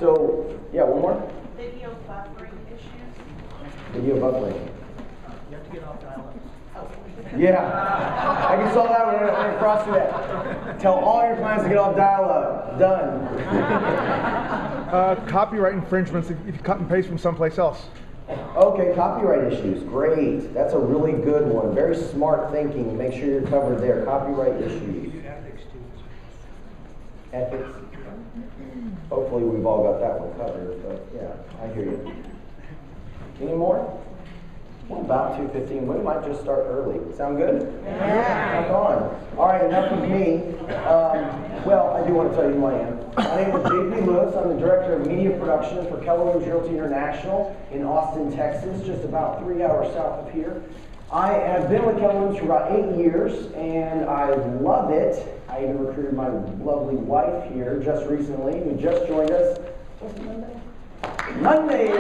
So, yeah, one more? Video buffering issues. Video buffering. You have to get off dial-up. Yeah, I saw that when I crossed that. Tell all your clients to get off dial-up. Done. Copyright infringements if you cut and paste from someplace else. Okay, copyright issues. Great. That's a really good one. Very smart thinking. Make sure you're covered there. Copyright issues. Ethics too. Ethics. Hopefully we've all got that one covered, but yeah, I hear you. Any more? Well, about 2:15. We might just start early. Sound good? Yeah. Come on. All right, enough of me. Well, I do want to tell you who I am. My name is JP Lewis. I'm the Director of Media Production for Keller Realty International in Austin, Texas, just about 3 hours south of here. I have been with Keller for about 8 years, and I love it. I even recruited my lovely wife here just recently, who just joined us. What's Monday?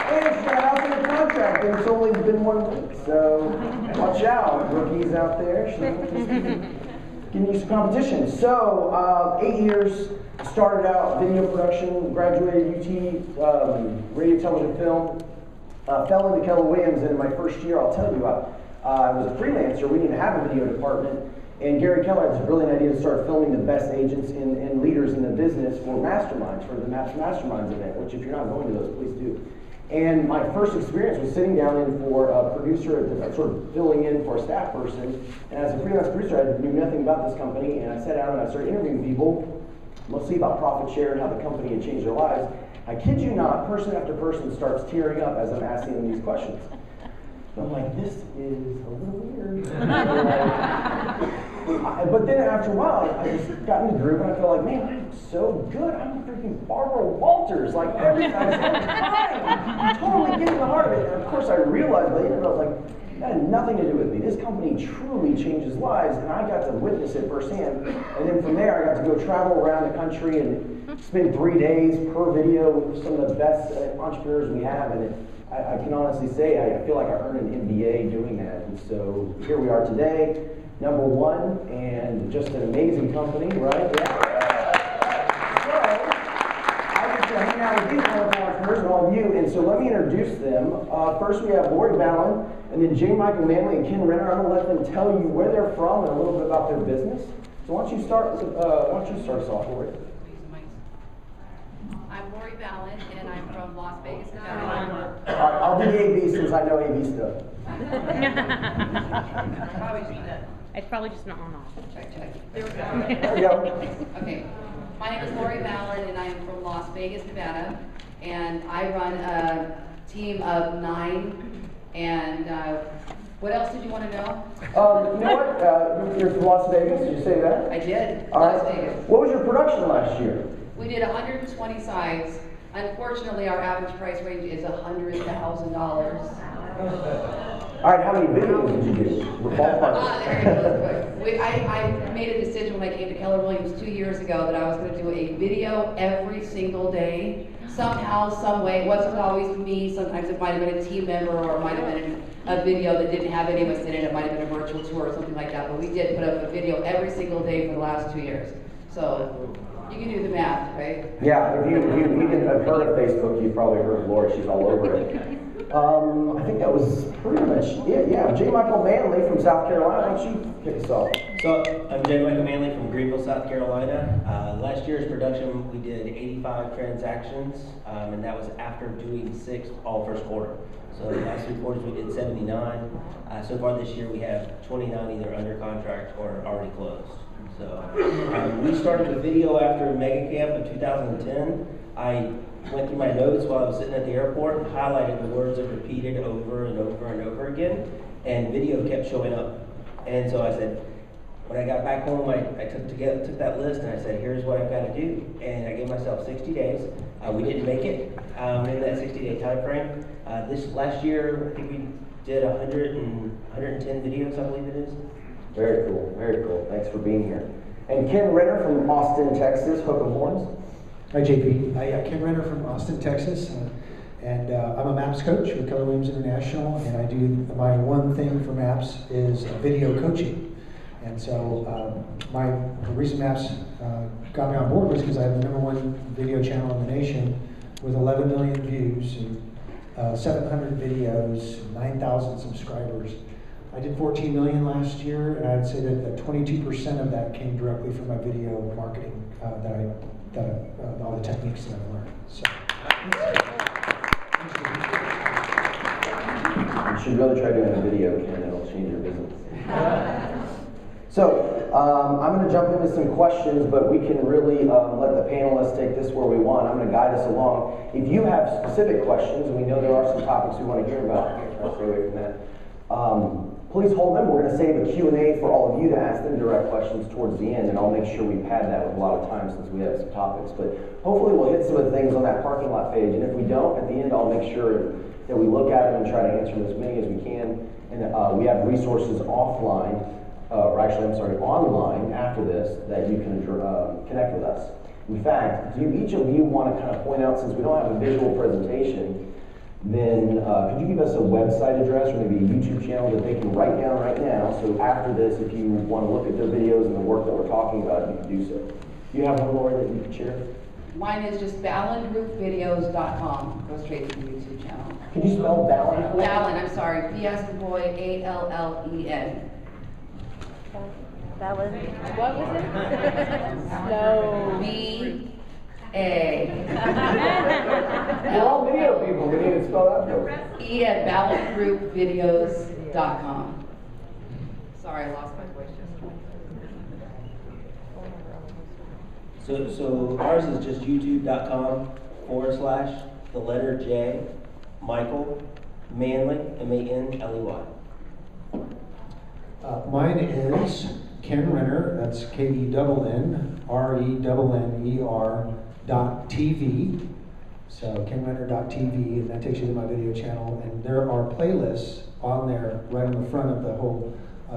And she's got out in a contract, and it's only been 1 week, so watch out, rookies out there. She's giving you some competition. So, 8 years, started out video production, graduated UT, radio, television, film. Fell into Keller Williams, and in my first year, I'll tell you, I was a freelancer. We didn't have a video department, and Gary Keller had this brilliant idea to start filming the best agents and leaders in the business for masterminds, for the Masterminds event, which if you're not going to those, please do. And my first experience was sitting down in for a producer, sort of filling in for a staff person, and as a freelance producer, I knew nothing about this company, and I sat down and I started interviewing people, mostly about profit share and how the company had changed their lives. I kid you not, person after person starts tearing up as I'm asking them these questions. So I'm like, this is a little weird. But then after a while, I just got in the groove and I feel like, man, I'm so good. I'm freaking Barbara Walters. Like everything's fine. I'm totally getting the heart of it. And of course I realized later, I was like, that had nothing to do with me. This company truly changes lives, and I got to witness it firsthand. And then from there, I got to go travel around the country and spend 3 days per video with some of the best entrepreneurs we have. And I can honestly say, I feel like I earned an MBA doing that. And so here we are today, #1, and just an amazing company, right? Yeah. Hang out with these wonderful entrepreneurs and all of you, and so let me introduce them. First we have Lori Ballin, and then J. Michael Manley and Kenn Renner. I'm going to let them tell you where they're from and a little bit about their business. So why don't you start us off, Lori? I'm Lori Ballin, and I'm from Las Vegas, Nevada. All right, I'll do the AV since I know AV stuff. It's probably just an on-off. Check. There we go. Okay. My name is Lori Ballin, and I am from Las Vegas, Nevada, and I run a team of 9. And what else did you want to know? You know what? You're from Las Vegas. Did you say that? I did. Las Vegas. What was your production last year? We did 120 sites. Unfortunately, our average price range is $100,000. All right, how many videos did you do? I made a decision when I came to Keller Williams 2 years ago that I was going to do a video every single day. Somehow, some way. It wasn't always me. Sometimes it might have been a team member, or it might have been a video that didn't have any of us in it. It might have been a virtual tour or something like that. But we did put up a video every single day for the last 2 years. So you can do the math, right? Yeah, if you even have heard of Facebook, you've probably heard of Lori. She's all over it. I think that was pretty much it. Yeah, J. Michael Manley from South Carolina. Why don't you kick us off? So I'm J. Michael Manley from Greenville, South Carolina. Last year's production, we did 85 transactions, and that was after doing 6 all first quarter. So the last 3 quarters we did 79. So far this year we have 29 either under contract or already closed. So we started with video after Mega Camp in 2010. I went through my notes while I was sitting at the airport and highlighted the words that repeated over and over and over again, and video kept showing up. And so I said, when I got back home, I took that list and I said, here's what I've got to do. And I gave myself 60 days. We didn't make it in that 60-day time frame. This last year, I think we did 110 videos, I believe it is. Very cool, very cool. Thanks for being here. And Kenn Renner from Austin, Texas, Hook 'em Horns. Hi, JP. Kenn Renner from Austin, Texas, and I'm a MAPS coach with Keller Williams International, and I do my one thing for MAPS is video coaching. And so the reason Maps got me on board was because I have the #1 video channel in the nation with 11 million views and 700 videos, 9,000 subscribers. I did 14 million last year, and I'd say that 22% of that came directly from my video marketing, all the techniques that I've learned. So. You should really try doing a video, Ken. It'll change your business. So, I'm going to jump into some questions, but we can really let the panelists take this where we want. I'm going to guide us along. If you have specific questions, and we know there are some topics we want to hear about, I'll stay away from that. Please hold them. We're going to save a Q&A for all of you to ask them direct questions towards the end, and I'll make sure we pad that with a lot of time since we have some topics. But hopefully we'll hit some of the things on that parking lot page, and if we don't, at the end I'll make sure that we look at them and try to answer as many as we can. And we have resources offline, online after this that you can connect with us. In fact, do each of you want to kind of point out, since we don't have a visual presentation, then could you give us a website address or maybe a YouTube channel that they can write down right now, so after this, if you want to look at their videos and the work that we're talking about, you can do so. Do you have one, Lori, that you can share? Mine is just ballengroupvideos.com. Go straight to the YouTube channel. Can you spell Ballen? Ballen, I'm sorry. P as in boy, A-L-L-E-N. That was, what was it? No. B-A. We're all video people. We need to spell that for us. E at ballengroupvideos.com. Sorry, I lost my voice just So ours is just youtube.com/J, Michael, Manley, M-A-N-L-E-Y. Mine is Kenn Renner, that's KENNRENNER.TV. So KennRenner.tv, and that takes you to my video channel. And there are playlists on there right on the front of the whole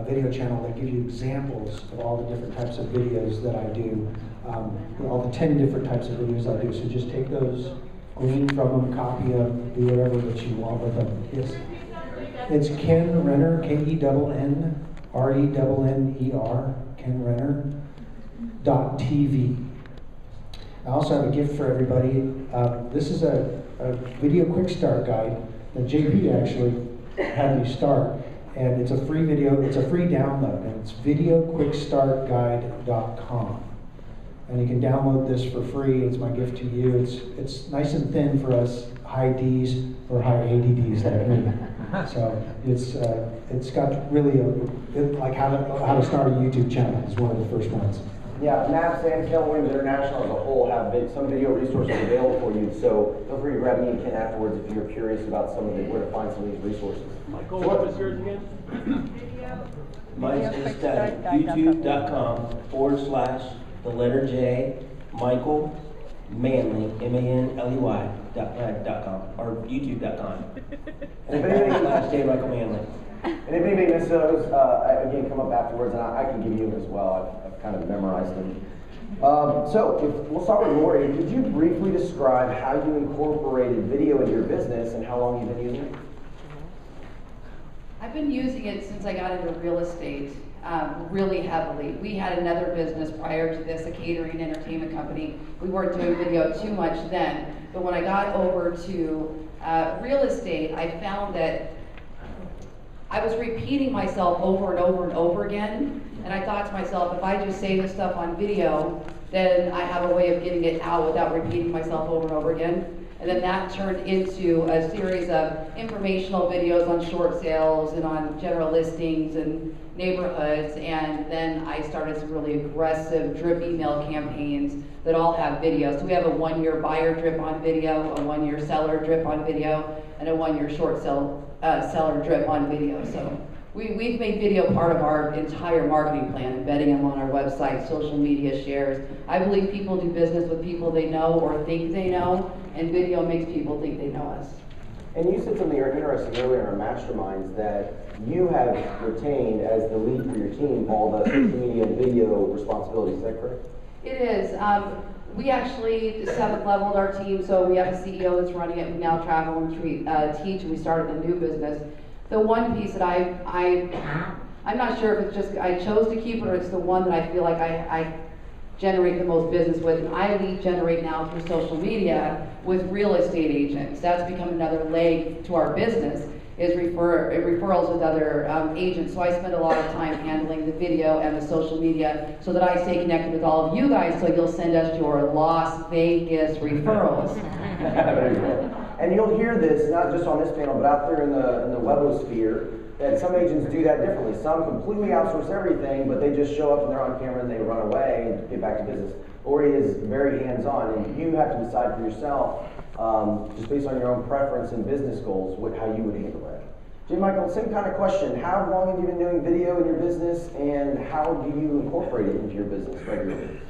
video channel that give you examples of all the different types of videos that I do, all the 10 different types of videos I do. So just take those, glean from them, copy them, do whatever that you want with them. It's Kenn Renner, KENNRENNER, KennRenner.tv. I also have a gift for everybody. This is a video quick start guide that JP actually had me start. And it's a free video, it's a free download, and it's videoquickstartguide.com. And you can download this for free. It's my gift to you. It's nice and thin for us high Ds or high ADDs like me. So it's got really like how to start a YouTube channel is one of the first ones. Yeah, Maps and Keller Williams International as a whole have some video resources available for you. So feel free to grab me and Ken afterwards if you're curious about where to find some of these resources. Michael, what was yours again? Mine's just youtube.com/J, Michael, Manley, M-A-N-L-E-Y.com, or youtube.com. And if anybody /J Michael Manley. And if anybody misses those, again, come up afterwards, and I can give you them as well. I've kind of memorized them. So we'll start with Lori. Could you briefly describe how you incorporated video into your business and how long you've been using it? I've been using it since I got into real estate really heavily. We had another business prior to this, a catering entertainment company. We weren't doing video too much then, but when I got over to real estate, I found that I was repeating myself over and over and over again, and I thought to myself, if I just say this stuff on video, then I have a way of getting it out without repeating myself over and over again. And then that turned into a series of informational videos on short sales and on general listings and neighborhoods, and then I started some really aggressive drip email campaigns that all have video. So we have a 1-year buyer drip on video, a 1-year seller drip on video, and a 1-year short seller drip on video. So we've made video part of our entire marketing plan, embedding them on our website, social media shares. I believe people do business with people they know or think they know, and video makes people think they know us. And you said something interesting earlier in our masterminds that you have retained as the lead for your team all the social media and video responsibilities. Is that correct? It is. We actually 7th leveled our team, so we have a CEO that's running it. We now travel and teach, and we started a new business. The one piece that I I'm not sure if it's just, I chose to keep it or it's the one that I feel like I generate the most business with. And I lead generate now through social media with real estate agents. That's become another leg to our business, is referrals with other agents. So I spend a lot of time handling the video and the social media so that I stay connected with all of you guys, so you'll send us your Las Vegas referrals. There you go. And you'll hear this, not just on this panel, but out there in the webosphere, that some agents do that differently. Some completely outsource everything, but they just show up and they're on camera and they run away and get back to business. Lori is very hands-on, and you have to decide for yourself, just based on your own preference and business goals, how you would handle that. J. Michael, same kind of question. How long have you been doing video in your business, and how do you incorporate it into your business regularly?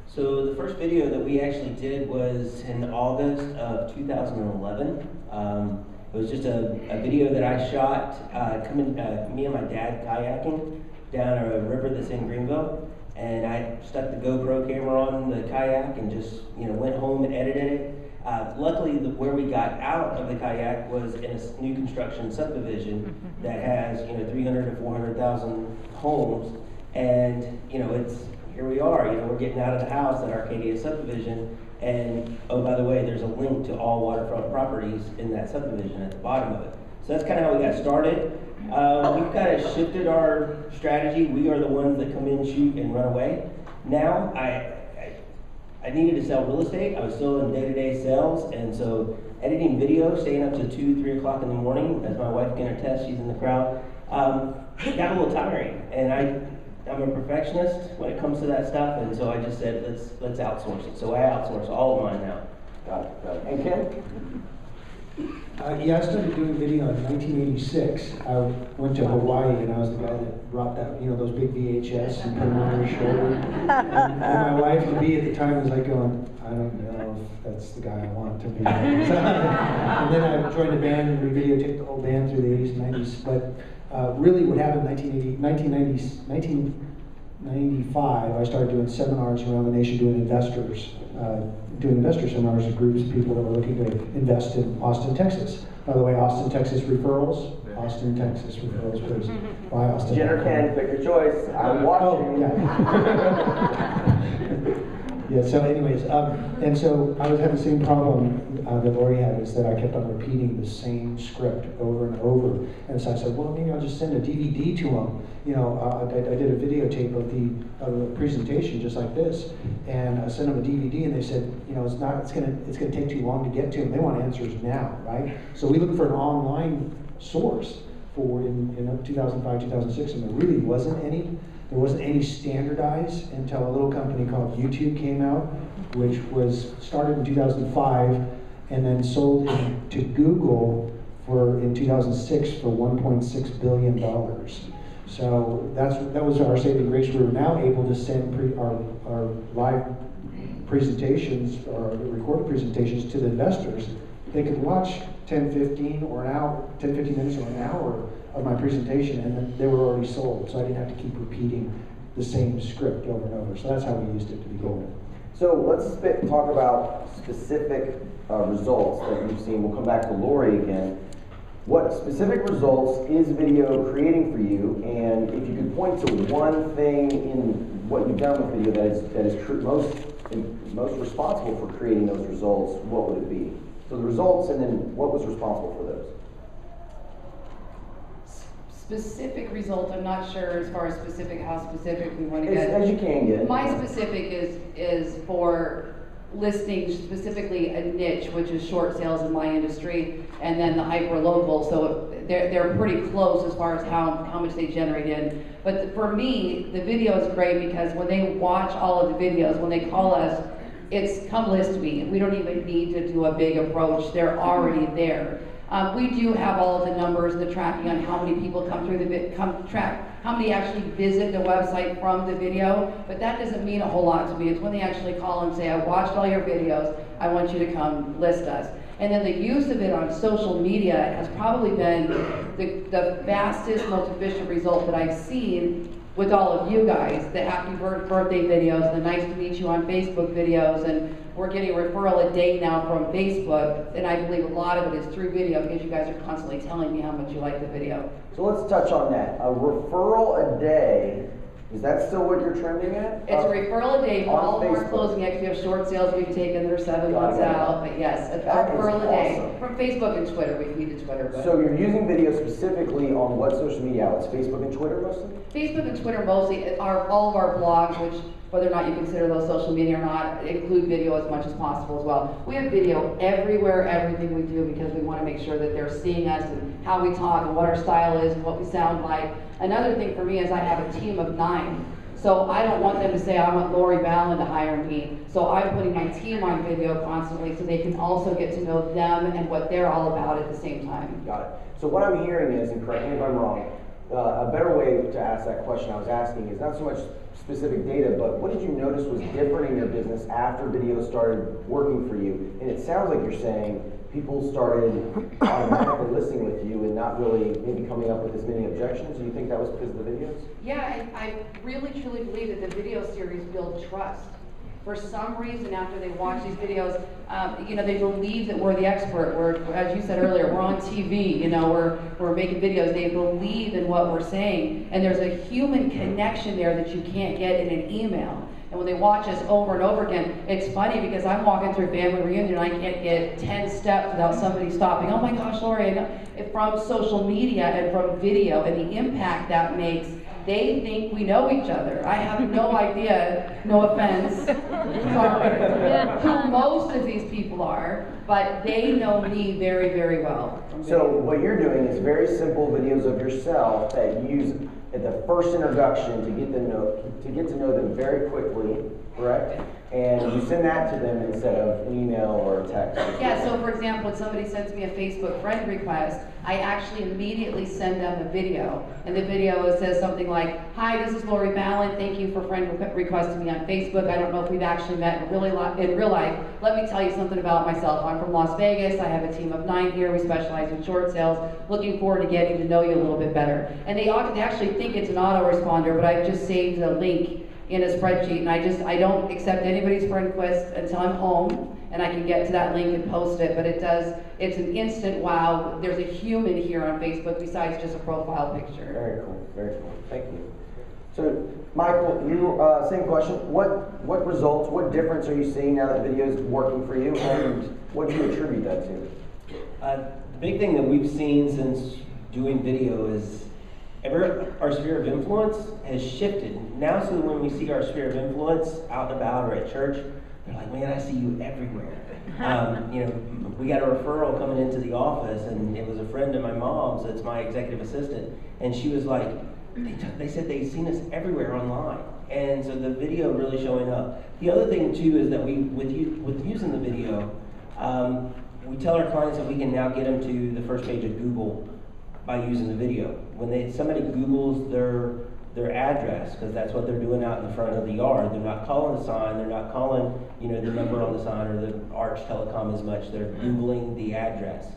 So the first video that we actually did was in August of 2011. It was just a video that I shot me and my dad kayaking down a river that's in Greenville. And I stuck the GoPro camera on the kayak and just went home and edited it. Luckily, where we got out of the kayak was in a new construction subdivision that has 300 to 400,000 homes, and here we are. We're getting out of the house at Arcadia subdivision, and oh, by the way, there's a link to all waterfront properties in that subdivision at the bottom of it. So that's kind of how we got started. We've kind of shifted our strategy. We are the ones that come in, shoot, and run away. Now, I needed to sell real estate. I was still in day-to-day sales, and so editing video, staying up to 2, 3 o'clock in the morning, as my wife can attest, she's in the crowd, got a little tiring. And I'm a perfectionist when it comes to that stuff, and so I just said, let's outsource it. So I outsource all of mine now. Got it. And Ken? Yeah, I started doing video in 1986. I went to Hawaii, and I was the guy that brought that, those big VHS and put them on your shoulder. And my wife, to be at the time, was like going, I don't know if that's the guy I want to be. And then I joined a band, and we videotaped the whole band through the 80s and 90s. But really what happened in 1995, I started doing seminars around the nation doing investor seminars with groups of people that were looking to invest in Austin, Texas. By the way, Austin, Texas referrals. Austin, Texas referrals, please. Why Austin? Jen or Ken, pick your choice. I'm watching. Yeah, so anyways, and so I was having the same problem that Lori had, is that I kept on repeating the same script over and over. And so I said, well, maybe I'll just send a DVD to them. I did a videotape of the presentation just like this, and I sent them a DVD, and they said, it's gonna take too long to get to them. They want answers now, right? So we looked for an online source for in 2005, 2006, and there really wasn't any. There wasn't any standardized until a little company called YouTube came out, which was started in 2005 and then sold to Google in 2006 for $1.6 billion. So that was our saving grace. We were now able to send our live presentations or recorded presentations to the investors. They could watch 10, 15 minutes or an hour of my presentation, and then they were already sold, so I didn't have to keep repeating the same script over and over. So that's how we used it to begin with. So let's talk about specific results that you've seen. We'll come back to Lori again. What specific results is video creating for you? And if you could point to one thing in what you've done with video that is most responsible for creating those results, what would it be? So the results, and then what was responsible for those? Specific result, I'm not sure as far as how specific we want to get. As you can get. My specific is for listing specifically a niche, which is short sales in my industry, and then the hyper local. So they're pretty close as far as how much they generate in. But for me, the video is great because when they watch all of the videos, when they call us, it's come list me. We don't even need to do a big approach. They're already there. We do have all of the numbers, the tracking on how many people come through how many actually visit the website from the video, but that doesn't mean a whole lot to me. It's when they actually call and say, I watched all your videos, I want you to come list us. And then the use of it on social media has probably been the fastest, most efficient result that I've seen with all of you guys, the happy birthday videos, the nice to meet you on Facebook videos, and we're getting a referral a day now from Facebook, and I believe a lot of it is through video because you guys are constantly telling me how much you like the video. So let's touch on that. A referral a day, is that still what you're trending at? It's a referral a day for on all of our Facebook. closing. Actually, we have short sales we've taken that are 7 months Got it. out, but yes, a That is referral a day awesome. from Facebook and Twitter. We feed to Twitter, but So you're using video specifically on what social media outlets? Facebook and Twitter mostly? Facebook and Twitter mostly. All of our blogs, which whether or not you consider those social media or not, include video as much as possible as well. We have video everywhere, everything we do, because we want to make sure that they're seeing us and how we talk and what our style is and what we sound like. Another thing for me is I have a team of 9. So I don't want them to say, I want Lori Ballin to hire me. So I'm putting my team on video constantly so they can also get to know them and what they're all about at the same time. Got it. So what I'm hearing is, and correct me if I'm wrong, a better way to ask that question I was asking is not so much specific data, but what did you notice was different in your business after video started working for you? And it sounds like you're saying people started automatically listening with you and not really maybe coming up with as many objections. Do you think that was because of the videos? Yeah, I really truly believe that the video series build trust. For some reason, after they watch these videos, they believe that we're the expert. We're, as you said earlier, we're on TV. We're making videos. They believe in what we're saying, and there's a human connection there that you can't get in an email. And when they watch us over and over again, it's funny because I'm walking through family reunion and I can't get 10 steps without somebody stopping. Oh my gosh, Lori, from social media and from video and the impact that makes. They think we know each other. I have no idea, no offense, sorry, who most of these people are, but they know me very, very well. So what you're doing is very simple videos of yourself that you use at the first introduction to get to know them very quickly, correct? And you send that to them instead of an email or a text. Yeah, so for example, when somebody sends me a Facebook friend request, I actually immediately send them a video. And the video says something like, hi, this is Lori Ballin. Thank you for friend requesting me on Facebook. I don't know if we've actually met in real life. Let me tell you something about myself. I'm from Las Vegas. I have a team of 9 here. We specialize in short sales. Looking forward to getting to know you a little bit better. And they actually think it's an autoresponder, but I've just saved a link in a spreadsheet, and I don't accept anybody's friend request until I'm home and I can get to that link and post it, but it's an instant wow. There's a human here on Facebook besides just a profile picture. Very cool, very cool. Thank you. So, Michael, same question. What results, what difference are you seeing now that video is working for you, and what do you attribute that to? The big thing that we've seen since doing video is our sphere of influence has shifted. Now, so when we see our sphere of influence out and about or at church, they're like, man, I see you everywhere. We got a referral coming into the office, and it was a friend of my mom's that's my executive assistant, and she was like, they said they'd seen us everywhere online. And so the video really showing up. The other thing too is that with using the video, we tell our clients that we can now get them to the first page of Google by using the video. When somebody Googles their address, because that's what they're doing out in the front of the yard, they're not calling the sign, they're not calling the number on the sign or the Arch Telecom as much, they're Googling the address.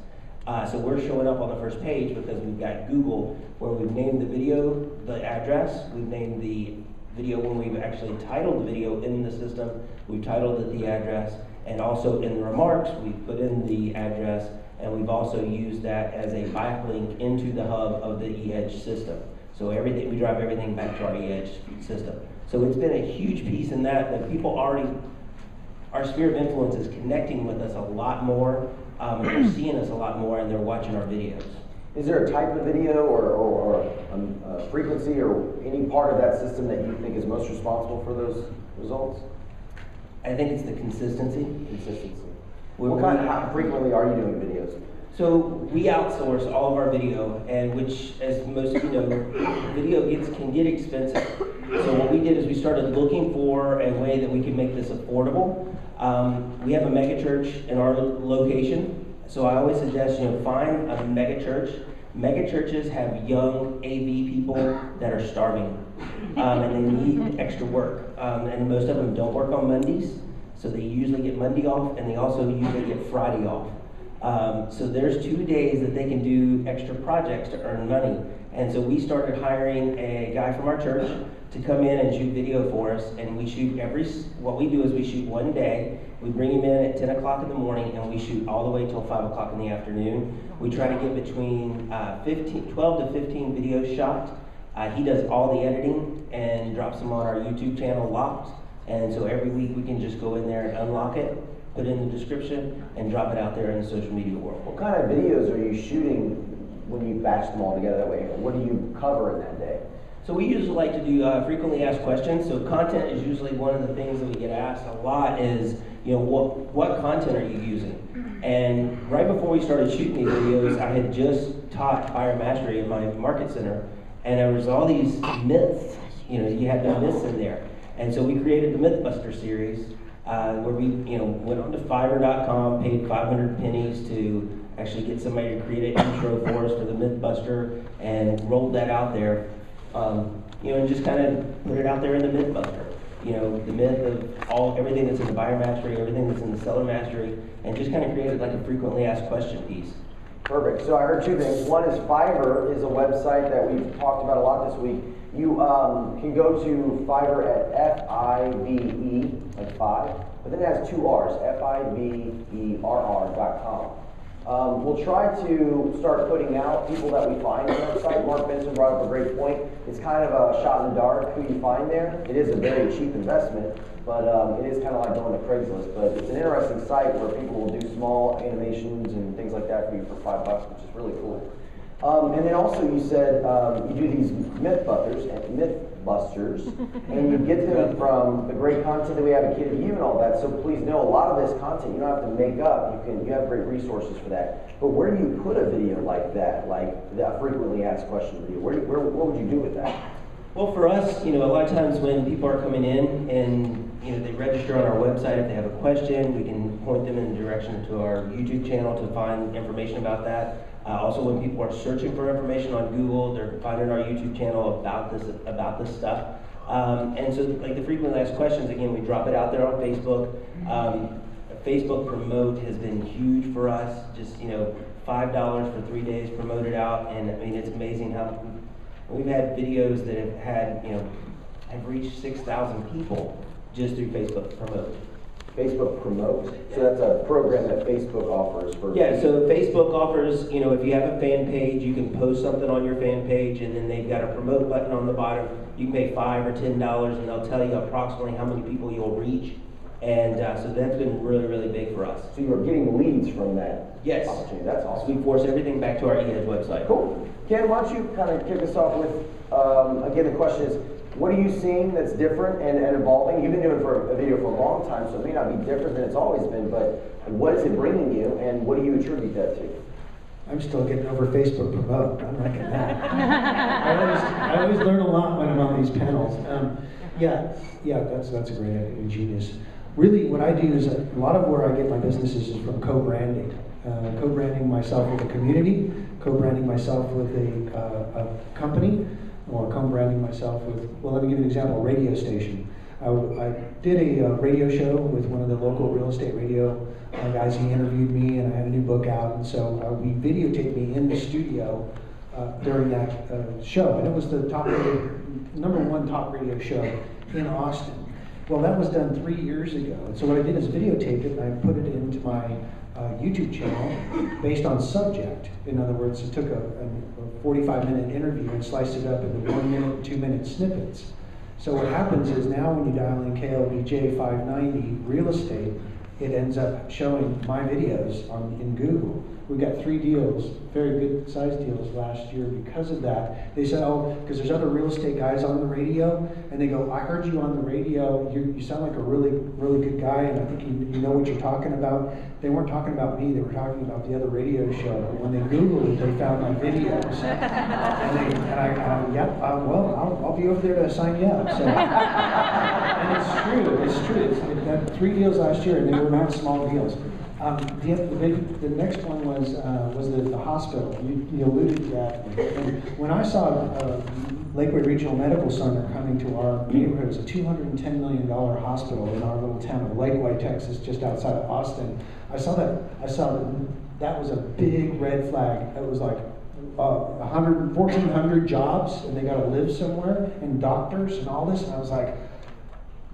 So we're showing up on the first page because we've got Google, where we've named the video the address, we've named the video when we've actually titled the video in the system, we've titled it the address, and also in the remarks we've put in the address, and we've also used that as a backlink into the hub of the EDge system. So we drive everything back to our EDge system. So it's been a huge piece in that people our sphere of influence is connecting with us a lot more, and they're seeing us a lot more, and they're watching our videos. Is there a type of video or a frequency or any part of that system that you think is most responsible for those results? I think it's the consistency. How frequently are you doing videos? So we outsource all of our video, and which, as most of you know, video can get expensive. So what we did is we started looking for a way that we could make this affordable. We have a mega church in our location, so I always suggest find a mega church. Mega churches have young AV people that are starving, and they need extra work, and most of them don't work on Mondays. So they usually get Monday off, and they also usually get Friday off. So there's 2 days that they can do extra projects to earn money. And so we started hiring a guy from our church to come in and shoot video for us. And we shoot what we do is we shoot 1 day. We bring him in at 10 o'clock in the morning and we shoot all the way till 5 o'clock in the afternoon. We try to get between 12 to 15 videos shot. He does all the editing and drops them on our YouTube channel locked. And so every week we can just go in there and unlock it, put it in the description, and drop it out there in the social media world. What kind of videos are you shooting when you batch them all together that way? What do you cover in that day? So we usually like to do frequently asked questions. So content is usually one of the things that we get asked a lot is, what content are you using? And right before we started shooting these videos, I had just taught buyer mastery in my market center, and there was all these myths. You had the myths in there, and so we created the Mythbuster series, where we went on to Fiverr.com, paid 500 pennies to actually get somebody to create an intro for us for the Mythbuster, and rolled that out there, and just kind of put it out there in the Mythbuster. The myth of everything that's in the buyer mastery, everything that's in the seller mastery, and just kind of created like a frequently asked question piece. Perfect. So I heard 2 things. One is Fiverr is a website that we've talked about a lot this week. You can go to Fiverr at F-I-V-E, like 5, but then it has 2 R's, Fiverr.com. We'll try to start putting out people that we find on our site. Mark Benson brought up a great point. It's kind of a shot in the dark who you find there. It is a very cheap investment, but it is kind of like going to Craigslist. But it's an interesting site where people will do small animations and things like that for you for $5, which is really cool. And then also you said you do these Mythbusters, and you get them from the great content that we have at KW and all that. So please know a lot of this content you don't have to make up. You have great resources for that. But where do you put a video like that frequently asked question video? What would you do with that? Well, for us, a lot of times when people are coming in and they register on our website, if they have a question, we can point them in the direction to our YouTube channel to find information about that. Also, when people are searching for information on Google, they're finding our YouTube channel about this stuff. And so, like the frequently asked questions, again, we drop it out there on Facebook. Facebook Promote has been huge for us. Just $5 for 3 days, promote it out, and I mean it's amazing how we've had videos that have had have reached 6,000 people just through Facebook Promote. Facebook Promote. So that's a program that Facebook offers for. Yeah, so Facebook offers, if you have a fan page, you can post something on your fan page, and then they've got a promote button on the bottom. You can pay $5 or $10, and they'll tell you approximately how many people you'll reach. And so that's been really, really big for us. So you're getting leads from that Yes. opportunity. That's awesome. So we force everything back to our eHedge website. Cool. Ken, why don't you kind of kick us off with, again, the question is, what are you seeing that's different and evolving? You've been doing a video for a long time, so it may not be different than it's always been, but what is it bringing you, and what do you attribute that to? I'm still getting over Facebook Promote. I'm liking that. I always learn a lot when I'm on these panels. That's a great idea, ingenious. Really, what I do is a lot of where I get my businesses is from co-branding. Co-branding myself with a community, co-branding myself with a company, or co-branding myself with, let me give you an example, a radio station. I did a radio show with one of the local real estate radio guys. He interviewed me, and I had a new book out, and so we videotaped me in the studio during that show, and it was the #1 top radio show in Austin. Well, that was done 3 years ago, and so what I did is videotape it, and I put it into my YouTube channel based on subject. In other words, it took a 45-minute interview and sliced it up into 1 minute, 2 minute snippets. So what happens is now when you dial in KLBJ 590 real estate, it ends up showing my videos in Google. We got 3 deals, very good size deals last year because of that. They said, because there's other real estate guys on the radio, and they go, I heard you on the radio, you sound like a really, really good guy, and I think you know what you're talking about. They weren't talking about me, they were talking about the other radio show. But when they Googled it, they found my videos. I'll be over there to sign you up. So. And it's true. It's 3 deals last year, and they were not small deals. The next one was the hospital. You alluded to that. And when I saw Lakeway Regional Medical Center coming to our neighborhood, it's a $210 million hospital in our little town of Lakeway, Texas, just outside of Austin. I saw that was a big red flag. It was like 1,400 jobs, and they got to live somewhere, and doctors and all this. And I was like,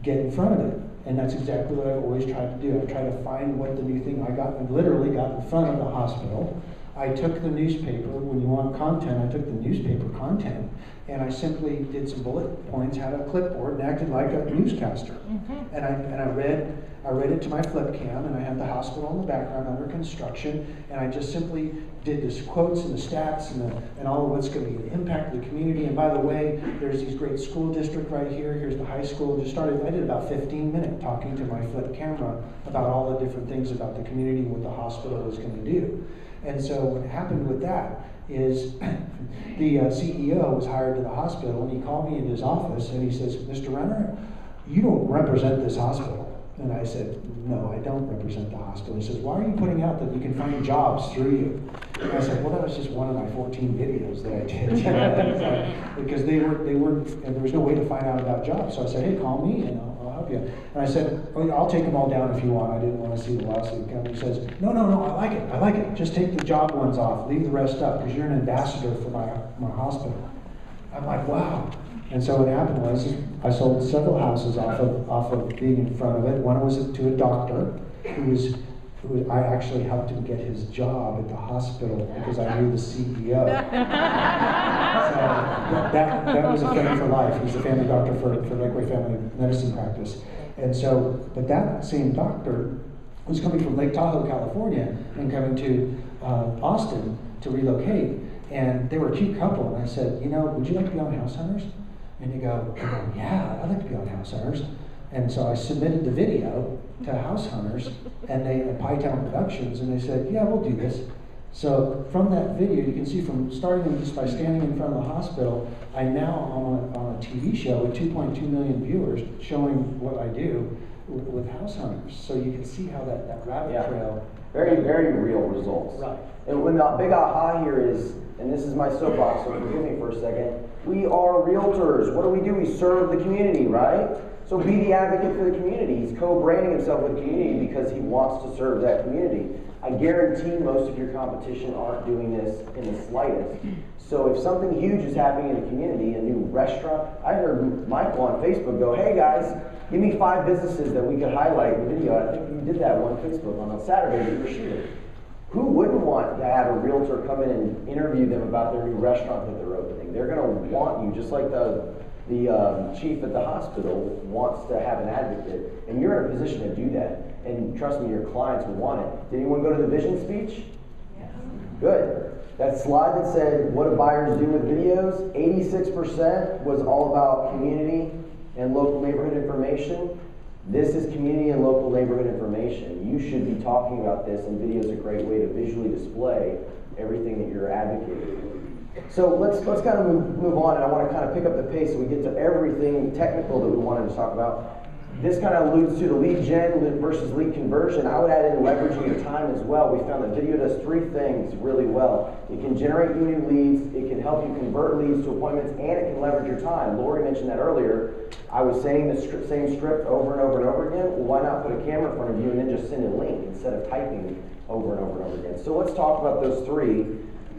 get in front of it. And that's exactly what I've always tried to do. I tried to find what the new thing I literally got in front of the hospital. I took the newspaper, when you want content, I took the newspaper content, and I simply did some bullet points, had a clipboard, and acted like a newscaster. Mm-hmm. And I read it to my flip cam, and I had the hospital in the background under construction, and I just simply did this quotes and the stats and all of what's going to be the impact of the community. And by the way, there's these great school district right here. Here's the high school. I did about 15 minutes talking to my flip camera about all the different things about the community and what the hospital was going to do. And so what happened with that is the CEO was hired to the hospital, and he called me in his office, and he says, Mr. Renner, you don't represent this hospital. And I said, no, I don't represent the hospital. He says, why are you putting out that you can find jobs through you? And I said, well, that was just one of my 14 videos that I did. You know? Because they weren't, and there was no way to find out about jobs. So I said, hey, call me and I'll help you. And I said, oh, I'll take them all down if you want. I didn't want to see the lawsuit come. He says, no, I like it. Just take the job ones off, leave the rest up, because you're an ambassador for my hospital. I'm like, wow. And so what happened was I sold several houses off of being in front of it. One was to a doctor who I actually helped him get his job at the hospital because I knew the CEO. So that was a friend for life. He's a family doctor for Lakeway Family Medicine Practice. And so, but that same doctor was coming from Lake Tahoe, California, and coming to Austin to relocate. And they were a cute couple, and I said, would you like to be on House Hunters? And you go, yeah, I'd like to be on House Hunters. And so I submitted the video to House Hunters and at Pytown Productions, and they said, yeah, we'll do this. So from that video, you can see from starting just by standing in front of the hospital, I'm now on a TV show with 2.2 million viewers showing what I do with House Hunters. So you can see how that rabbit trail. Very, very real results. Right. And when the big aha here is, and this is my soapbox, so forgive me for a second, we are realtors. What do? We serve the community, right? So be the advocate for the community. He's co-branding himself with the community because he wants to serve that community. I guarantee most of your competition aren't doing this in the slightest. So if something huge is happening in the community, a new restaurant, I heard Michael on Facebook go, hey guys, give me 5 businesses that we could highlight in the video. I think you did that on Facebook on a Saturday that you were shooting. Who wouldn't want to have a realtor come in and interview them about their new restaurant that they're opening? They're going to want you, just like the chief at the hospital wants to have an advocate, and you're in a position to do that. And trust me, your clients will want it. Did anyone go to the vision speech? Yes. Good. That slide that said, what do buyers do with videos? 86% was all about community and local neighborhood information. This is community and local neighborhood information. You should be talking about this, and video is a great way to visually display everything that you're advocating. So let's kind of move on, and I want to kind of pick up the pace so we get to everything technical that we wanted to talk about. This kind of alludes to the lead gen versus lead conversion. I would add in leveraging your time as well. We found that video does 3 things really well. It can generate you new leads, it can help you convert leads to appointments, and it can leverage your time. Lori mentioned that earlier. I was saying the same script over and over and over again. Well, why not put a camera in front of you and then just send a link instead of typing over and over and over again? So let's talk about those 3.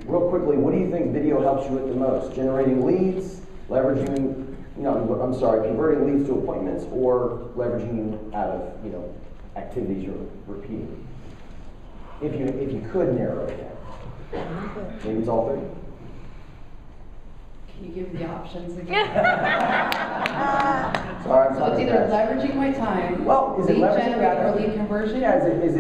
Real quickly, what do you think video helps you with the most? Generating leads, leveraging, converting leads to appointments, or leveraging you out of, activities you're repeating? If you could narrow it down. Maybe it's all 3. Can you give me the options again? Sorry, So it's either leveraging my time, well, is it lead leveraging generating or lead conversion? Yeah, is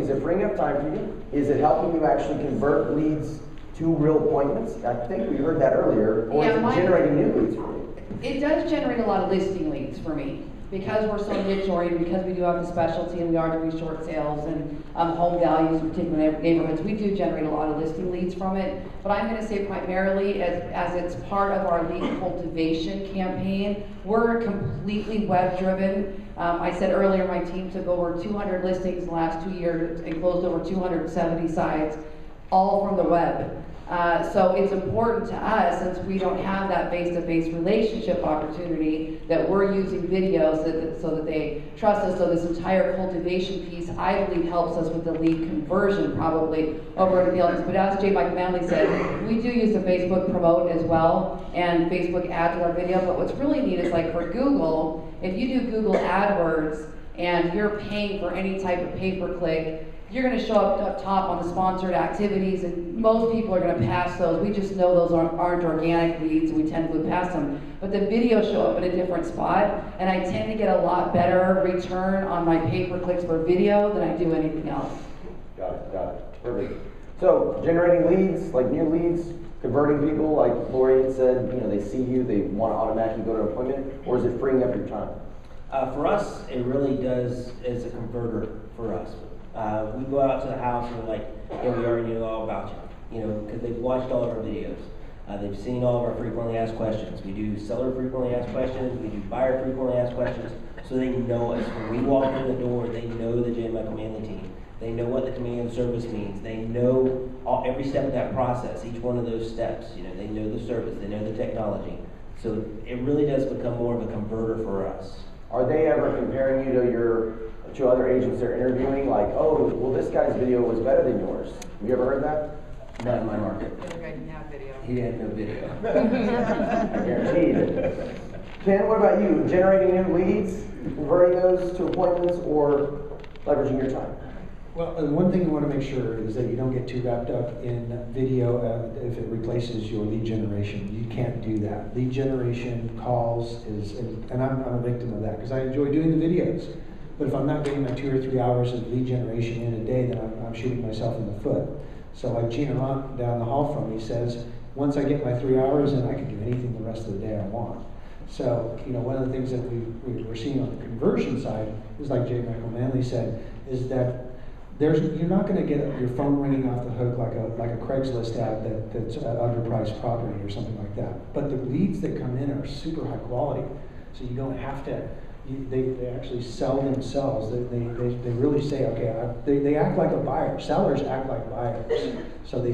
it bringing up time for you? Is it helping you actually convert leads to real appointments? I think we heard that earlier. Or is it generating new leads for you? It does generate a lot of listing leads for me. because we're so niche oriented, because we do have the specialty and we are doing short sales and home values in particular neighborhoods, we do generate a lot of listing leads from it. But I'm going to say primarily as it's part of our lead cultivation campaign, we're completely web driven. I said earlier my team took over 200 listings in the last 2 years and closed over 270 sites, all from the web. So it's important to us, since we don't have that face-to-face relationship opportunity, that we're using videos so that they trust us. So this entire cultivation piece, I believe, helps us with the lead conversion probably over the others. But as J. Mike Manley said, we do use the Facebook promote as well, and Facebook ads with our video. But what's really neat is, like for Google, if you do Google AdWords and you're paying for any type of pay-per-click, you're going to show up top on the sponsored activities, and most people are going to pass those. We just know those aren't organic leads, and we tend to move past them. But the videos show up in a different spot, and I tend to get a lot better return on my pay-per-clicks for video than I do anything else. Got it, perfect. So, generating leads, like new leads, converting people, like Lori had said, they see you, they want to automatically go to an appointment, or is it freeing up your time? For us, it really does, it's a converter for us. We go out to the house and we're like, yeah, we already know all about you, because they've watched all of our videos. They've seen all of our frequently asked questions. We do seller frequently asked questions, we do buyer frequently asked questions, so they know us. When we walk in the door, they know the J. Michael Manley team. They know what the command service means. They know every step of that process, each one of those steps. They know the service, they know the technology. So it really does become more of a converter for us. Are they ever comparing you to other agents they're interviewing, like, oh, well, this guy's video was better than yours? Have you ever heard that? Not in my market. The other guy didn't have video. He had no video. I guaranteed. Ken, what about you? Generating new leads, converting those to appointments, or leveraging your time? Well, one thing you want to make sure is that you don't get too wrapped up in video if it replaces your lead generation. You can't do that. Lead generation, calls, and I'm a victim of that because I enjoy doing the videos. But if I'm not getting my 2 or 3 hours of lead generation in a day, then I'm shooting myself in the foot. So like Gina Runt down the hall from me says, once I get my 3 hours in, I can do anything the rest of the day I want. So, one of the things that we're seeing on the conversion side is, like J. Michael Manley said, is that you're not going to get your phone ringing off the hook like a Craigslist ad that's underpriced property or something like that. But the leads that come in are super high quality, so you don't have to. They actually sell themselves. They really say, okay, they act like a buyer. Sellers act like buyers. So they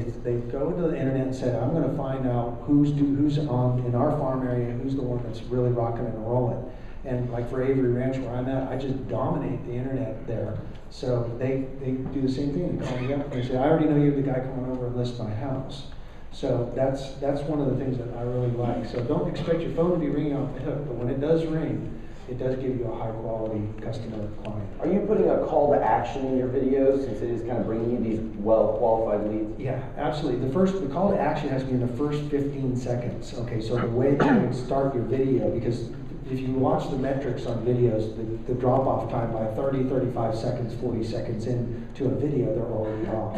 go to the internet and say, I'm going to find out who's on in our farm area, who's the one that's really rocking and rolling. And like for Avery Ranch where I'm at, I just dominate the internet there. So they do the same thing. They call me up and they say, I already know you're the guy coming over and list my house. So that's one of the things that I really like. So don't expect your phone to be ringing off the hook, but when it does ring, it does give you a high quality customer client. Are you putting a call to action in your videos since it is kind of bringing you these well qualified leads? Yeah, absolutely. The call to action has to be in the first 15 seconds. Okay, so the way that you would start your video, because if you watch the metrics on videos, the drop off time by 30, 35 seconds, 40 seconds into a video, they're already off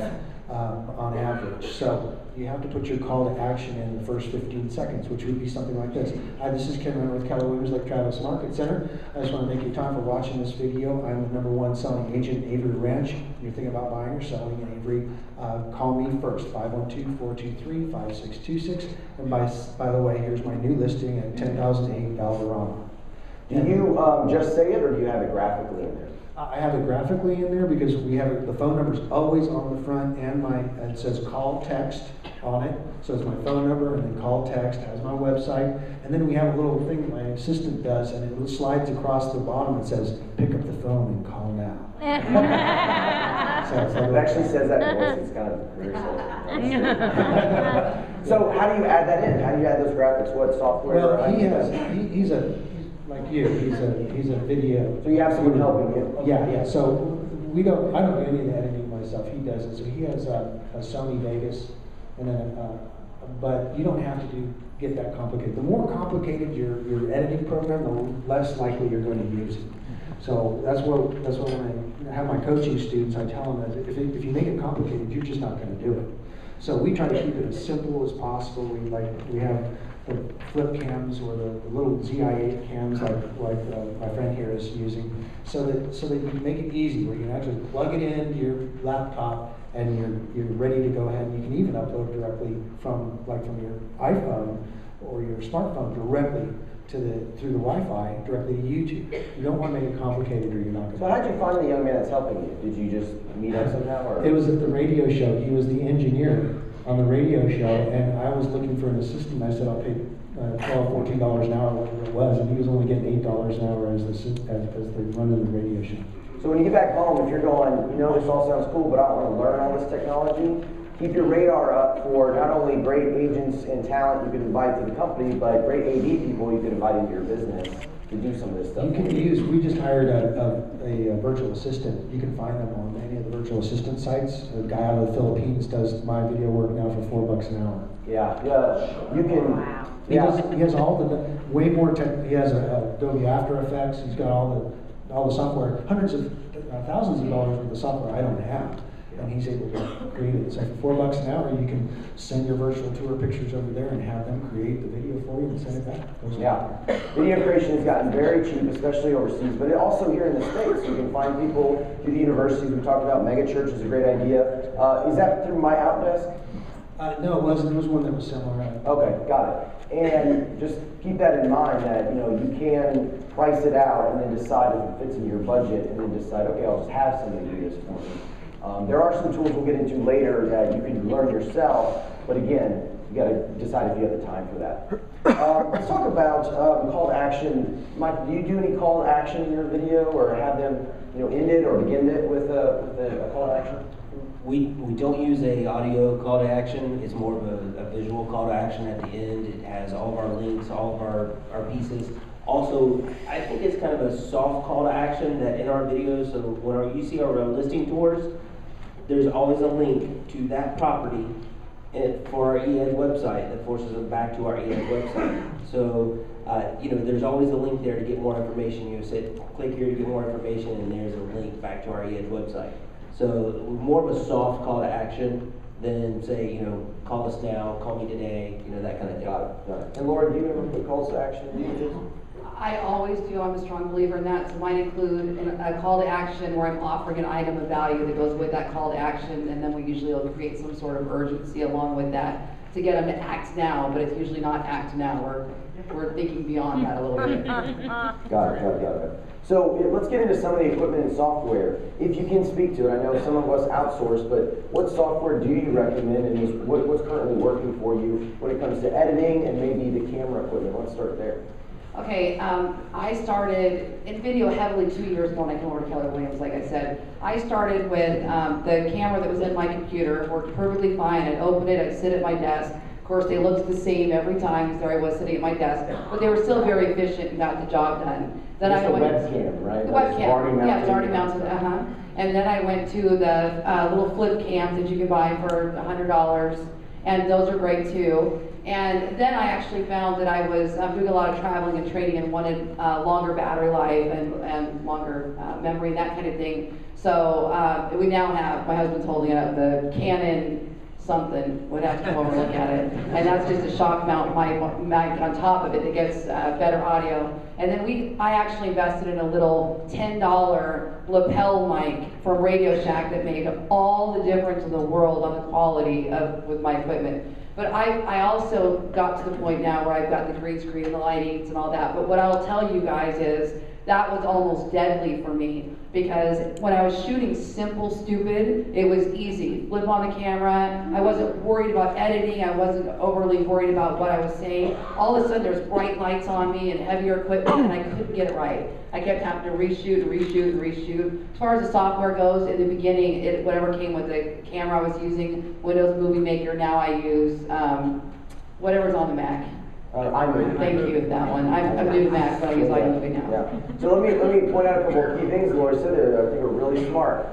on average. So you have to put your call to action in the first 15 seconds, which would be something like this. Hi, this is Kenn with Keller Lake Travis Market Center. I just want to thank you time for watching this video. I'm the #1 selling agent in Avery Ranch. If you're thinking about buying or selling in Avery, call me first, 512-423-5626. And by the way, here's my new listing at 10,008 Valderrama. Do you just say it, or do you have it graphically in there? I have it graphically in there because we have the phone number is always on the front, and it says call text on it. So it's my phone number, and then call text has my website, and then we have a little thing that my assistant does, and it slides across the bottom and says pick up the phone and call now. So it's like It actually says that in voice. It's kind of very So how do you add that in? How do you add those graphics? What software? Well, he's like you. He's a video. So you have someone helping you. Yeah. So I don't do any of the editing myself. He does it. So he has a Sony Vegas, and but you don't have to get that complicated. The more complicated your editing program, the less likely you're going to use it. So that's what when I have my coaching students, I tell them that if you make it complicated, you're just not going to do it. So we try to keep it as simple as possible. We have the flip cams or the little ZI-8 cams like my friend here is using, so that you can make it easy, where you can actually plug it into your laptop and you're ready to go ahead. And you can even upload directly from your iPhone or your smartphone directly through the Wi-Fi directly to YouTube. You don't want to make it complicated, or you're not going to. So how'd you find the young man that's helping you? Did you just meet up somehow, or? It was at the radio show. He was the engineer on the radio show, and I was looking for an assistant. I said I'll pay $12, $14 an hour, whatever it was, and he was only getting $8 an hour as the running the radio show. So when you get back home, if you're going, you know, this all sounds cool, but I want to learn all this technology, keep your radar up for not only great agents and talent you can invite to the company, but great AD people you can invite into your business to do some of this stuff. You can use, we just hired a virtual assistant. You can find them on any of the virtual assistant sites. A guy out of the Philippines does my video work now for $4 an hour. Yeah, you can. Wow. He has all the, way more tech, he has Adobe After Effects, he's got all the software, hundreds of, thousands of dollars worth of software I don't have. And he's able to create it. So for $4 an hour, you can send your virtual tour pictures over there and have them create the video for you and send it back. Yeah, video creation has gotten very cheap, especially overseas, but also here in the States. You can find people through the universities. We talked about mega church is a great idea. Is that through My Outdesk? No, it wasn't. There was one that was similar. Okay, got it. And just keep that in mind that you can price it out and then decide if it fits into your budget, and then decide, okay, I'll just have somebody do this for me. There are some tools we'll get into later that you can learn yourself, but again, you got to decide if you have the time for that. Let's talk about call to action. Mike, do you do any call to action in your video, or have them end it or begin it with a call to action? We don't use a audio call to action. It's more of a visual call to action at the end. It has all of our links, all of our pieces. Also, I think it's kind of a soft call to action that in our videos, so when you see our listing tours, there's always a link to that property for our EAD website that forces them back to our EAD website. So, there's always a link there to get more information. You say, click here to get more information, and there's a link back to our EAD website. So, more of a soft call to action than say, call us now, call me today, that kind of thing. Got it. And Laura, do you ever put calls to action in images? I always do. I'm a strong believer in that. So mine include a call to action where I'm offering an item of value that goes with that call to action, and then we usually will create some sort of urgency along with that to get them to act now, but it's usually not act now. We're thinking beyond that a little bit. Got it. So let's get into some of the equipment and software. If you can speak to it, I know some of us outsource, but what software do you recommend, and what's currently working for you when it comes to editing and maybe the camera equipment? Let's start there. Okay, I started in video heavily 2 years ago when I came over to Keller Williams, like I said. I started with the camera that was in my computer, worked perfectly fine. I'd open it, I'd sit at my desk. Of course, they looked the same every time, because there I was sitting at my desk, but they were still very efficient and got the job done. Then I went webcam, right? The webcam, yeah, it's already mounted, And then I went to the little flip cams that you can buy for $100, and those are great too. And then I actually found that I was doing a lot of traveling and training and wanted longer battery life and longer memory and that kind of thing. So we now have, my husband's holding it up, the Canon something, would have to come over and look at it. And that's just a shock mount mic on top of it that gets better audio. And then I actually invested in a little $10 lapel mic from Radio Shack that made all the difference in the world on the quality with my equipment. But I also got to the point now where I've got the green screen and the lightings and all that. But what I'll tell you guys is that was almost deadly for me, because when I was shooting simple, stupid, it was easy. Flip on the camera. I wasn't worried about editing. I wasn't overly worried about what I was saying. All of a sudden, there's bright lights on me and heavier equipment, and I couldn't get it right. I kept having to reshoot and reshoot and reshoot. As far as the software goes, in the beginning, whatever came with the camera I was using, Windows Movie Maker. Now I use whatever's on the Mac. Thank you, that one. I'm new to Mac, but I use iMovie now. Yeah. So let me point out a couple of key things Laura said there that I think are really smart.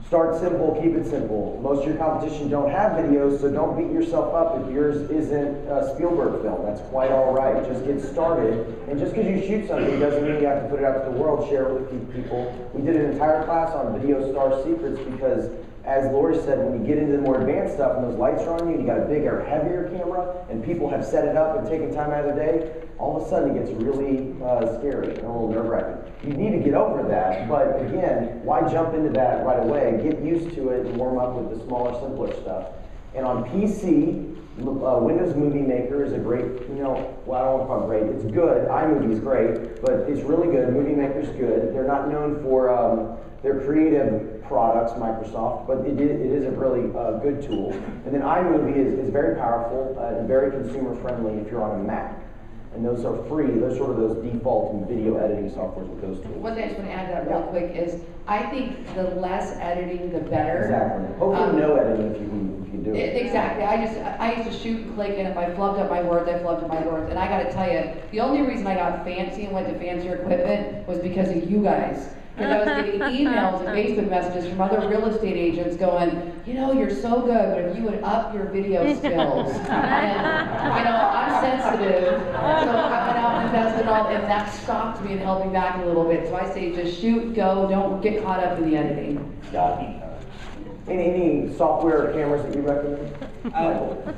Start simple, keep it simple. Most of your competition don't have videos, so don't beat yourself up if yours isn't a Spielberg film. That's quite all right. Just get started. And just because you shoot something doesn't mean you have to put it out to the world, share it with people. We did an entire class on video star secrets because as Lori said, when you get into the more advanced stuff and those lights are on you, and you got a bigger, heavier camera, and people have set it up and taken time out of their day, all of a sudden it gets really scary and a little nerve-wracking. You need to get over that, but again, why jump into that right away? Get used to it and warm up with the smaller, simpler stuff. And on PC, Windows Movie Maker is a great, well, I don't want to call it great, it's good. iMovie is great, but it's really good. Movie Maker's good. They're not known for their creative products, Microsoft, but it is a really good tool. And then iMovie is very powerful and very consumer friendly if you're on a Mac. And those are free. Those sort of those default video editing softwares with those tools. One thing I just want to add to that real quick is, I think the less editing, the better. Exactly. Hopefully no editing if you can do it. Exactly. I used to shoot and click, and if I flubbed up my words, I flubbed up my words. And I got to tell you, the only reason I got fancy and went to fancier equipment was because of you guys. Because I was getting emails and Facebook messages from other real estate agents going, you're so good, but if you would up your video skills. And I'm sensitive, so I went out and invested all, and that stopped me in helping back a little bit. So I say just shoot, go, don't get caught up in the editing. Got it. Any software or cameras that you recommend?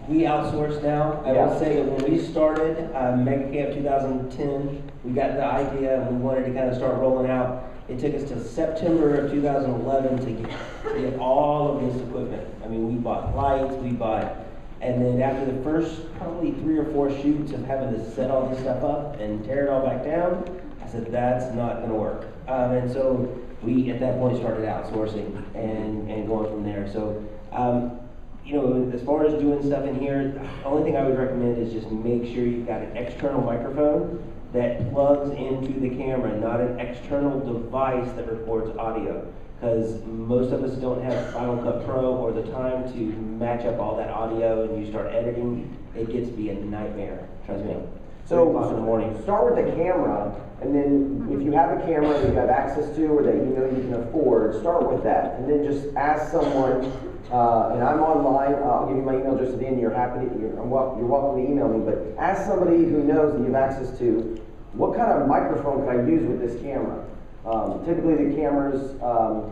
We outsource now. I will say that when we started MegaCamp 2010, we got the idea and we wanted to kind of start rolling out. It took us till September of 2011 to get all of this equipment. I mean, we bought lights, and then after the first probably 3 or 4 shoots of having to set all this stuff up and tear it all back down, I said, that's not going to work. And so we, at that point, started outsourcing and going from there. So, as far as doing stuff in here, the only thing I would recommend is just make sure you've got an external microphone that plugs into the camera, not an external device that records audio. Because most of us don't have Final Cut Pro or the time to match up all that audio, and you start editing, it gets to be a nightmare, trust me. So, 3 o'clock in the morning. Start with the camera, and then if you have a camera that you have access to or that you can afford, start with that. And then just ask someone, and I'm online, I'll give you my email address at the end, you're welcome to email me, but ask somebody who knows that you have access to, what kind of microphone can I use with this camera? Typically the cameras,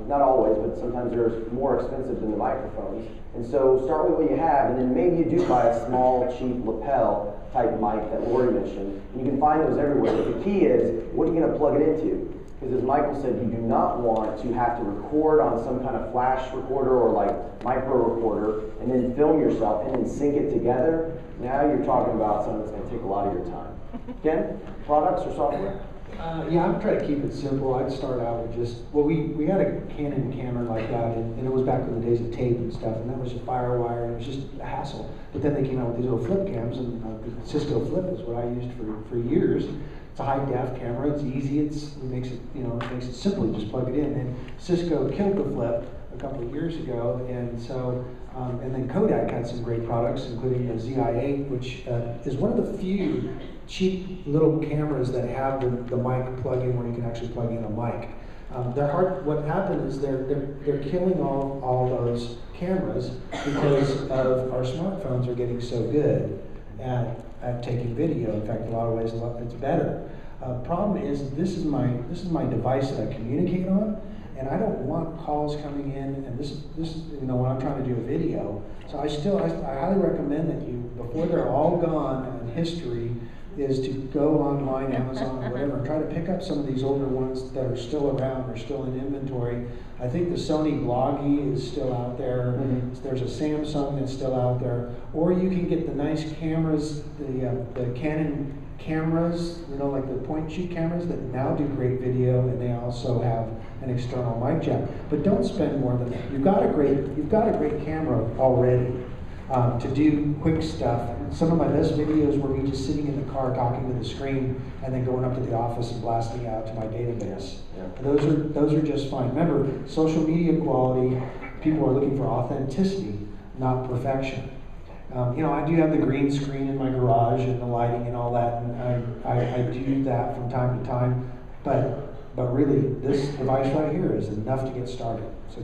not always, but sometimes they're more expensive than the microphones. And so start with what you have, and then maybe you do buy a small, cheap lapel type mic that Lori mentioned. You can find those everywhere, but the key is, what are you going to plug it into? Because as Michael said, you do not want to have to record on some kind of flash recorder or like micro recorder and then film yourself and then sync it together. Now you're talking about something that's going to take a lot of your time. Ken, products or software? Yeah, I'm trying to keep it simple. I'd start out with just, we had a Canon camera like that, and it was back in the days of tape and stuff, and that was just firewire, and it was just a hassle. But then they came out with these little flip cams, and the Cisco Flip is what I used for years. It's a high def camera. It's easy. It makes it simple. You just plug it in. And Cisco killed the Flip a couple of years ago, and so and then Kodak had some great products, including the ZI-8, which is one of the few cheap little cameras that have the mic plug-in where you can actually plug in a mic. They're hard. What happened is they're killing all those cameras because of our smartphones are getting so good at taking video. In fact, in a lot of ways, it's better. Problem is, this is my device that I communicate on, and I don't want calls coming in. And this is when I'm trying to do a video. So I highly recommend that you, before they're all gone in history, is to go online, Amazon, or whatever, and try to pick up some of these older ones that are still around or still in inventory. I think the Sony Bloggy is still out there. Mm-hmm. There's a Samsung that's still out there. Or you can get the nice cameras, the Canon cameras, like the point and shoot cameras that now do great video, and they also have an external mic jack. But don't spend more than that. You've got a great camera already. To do quick stuff. Some of my best videos were me just sitting in the car talking to the screen and then going up to the office and blasting out to my database. Yeah. Those are just fine. Remember, social media quality, people are looking for authenticity, not perfection. I do have the green screen in my garage and the lighting and all that, and I do that from time to time, but really, this device right here is enough to get started. So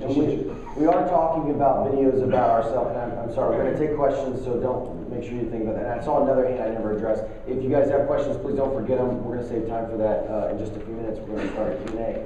we are talking about videos about ourselves, and I'm sorry, we're going to take questions, so don't make sure you think about that. And I saw another hand I never addressed. If you guys have questions, please don't forget them. We're going to save time for that in just a few minutes. We're going to start a Q&A.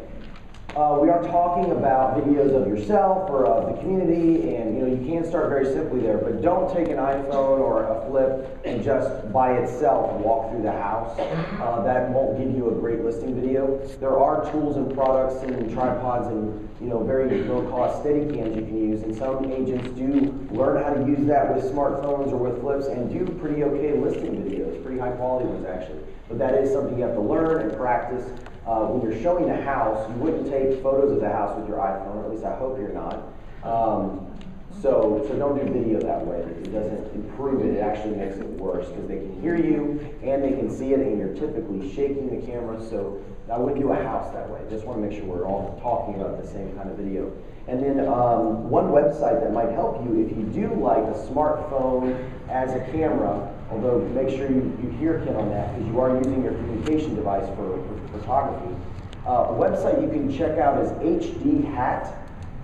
We are talking about videos of yourself or of the community, and you can start very simply there, but don't take an iPhone or a flip and just by itself walk through the house. That won't give you a great listing video. There are tools and products and tripods and very low-cost Steadicams you can use, and some agents do learn how to use that with smartphones or with flips and do pretty okay listing videos, pretty high-quality ones actually. But that is something you have to learn and practice. When you're showing the house, you wouldn't take photos of the house with your iPhone, or at least I hope you're not. So don't do video that way. It doesn't improve it, it actually makes it worse because they can hear you and they can see it, and you're typically shaking the camera, so I wouldn't do a house that way. Just want to make sure we're all talking about the same kind of video. And then one website that might help you if you do like a smartphone as a camera, although make sure you hear Ken on that because you are using your communication device for photography. A website you can check out is HD Hat.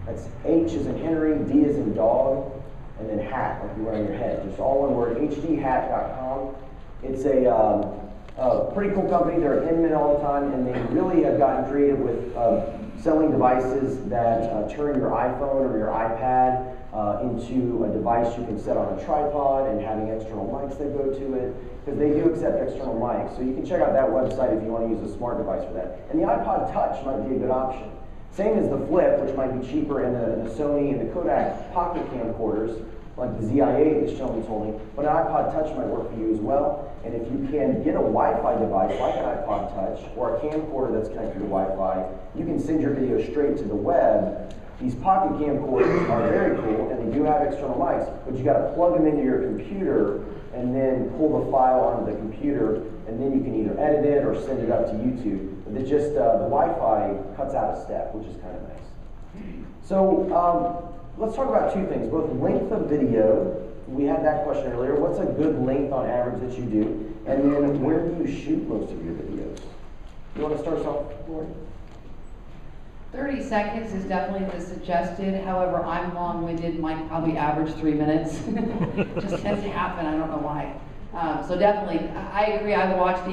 That's H as in Henry, D as in dog, and then hat, like you wear on your head. Just all one word, hdhat.com. It's a pretty cool company. They're in Inman all the time, and they really have gotten creative with selling devices that turn your iPhone or your iPad into a device you can set on a tripod and having external mics that go to it, because they do accept external mics. So you can check out that website if you want to use a smart device for that. And the iPod Touch might be a good option. Same as the Flip, which might be cheaper, and the Sony and the Kodak pocket camcorders, like the ZI-8 this gentleman told me, but an iPod Touch might work for you as well. And if you can get a Wi-Fi device like an iPod Touch or a camcorder that's connected to Wi-Fi, you can send your video straight to the web. These pocket camcorders are very cool, and they do have external mics, but you got to plug them into your computer and then pull the file onto the computer, and then you can either edit it or send it up to YouTube. But it's just the Wi-Fi cuts out a step, which is kind of nice. So let's talk about two things, both length of video. We had that question earlier. What's a good length on average that you do? And then where do you shoot most of your videos? You want to start us off, Lori? 30 seconds is definitely the suggested. However, I'm long-winded. Mine probably average 3 minutes. Just tends to happen. I don't know why. So definitely, I agree. I've watched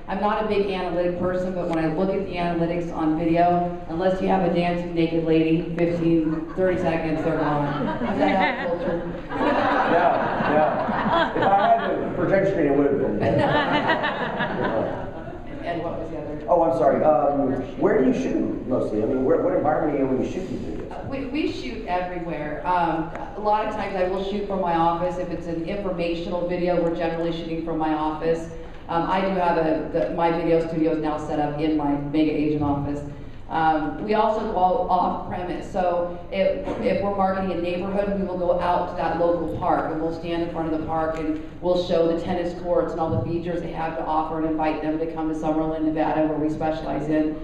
I'm not a big analytic person, but when I look at the analytics on video, unless you have a dancing naked lady, 15, 30 seconds, they're gone. Is that our culture? Yeah. If I had the projection screen, it would have been. And what was the other? Oh, I'm sorry. Where do you shoot mostly? I mean, what environment are you in when you shoot these videos? We shoot everywhere. A lot of times I will shoot from my office. If it's an informational video, we're generally shooting from my office. I do have my video studio is now set up in my mega agent office. We also go off premise. So if we're marketing a neighborhood, we will go out to that local park and we'll stand in front of the park and we'll show the tennis courts and all the features they have to offer and invite them to come to Summerlin, Nevada, where we specialize in.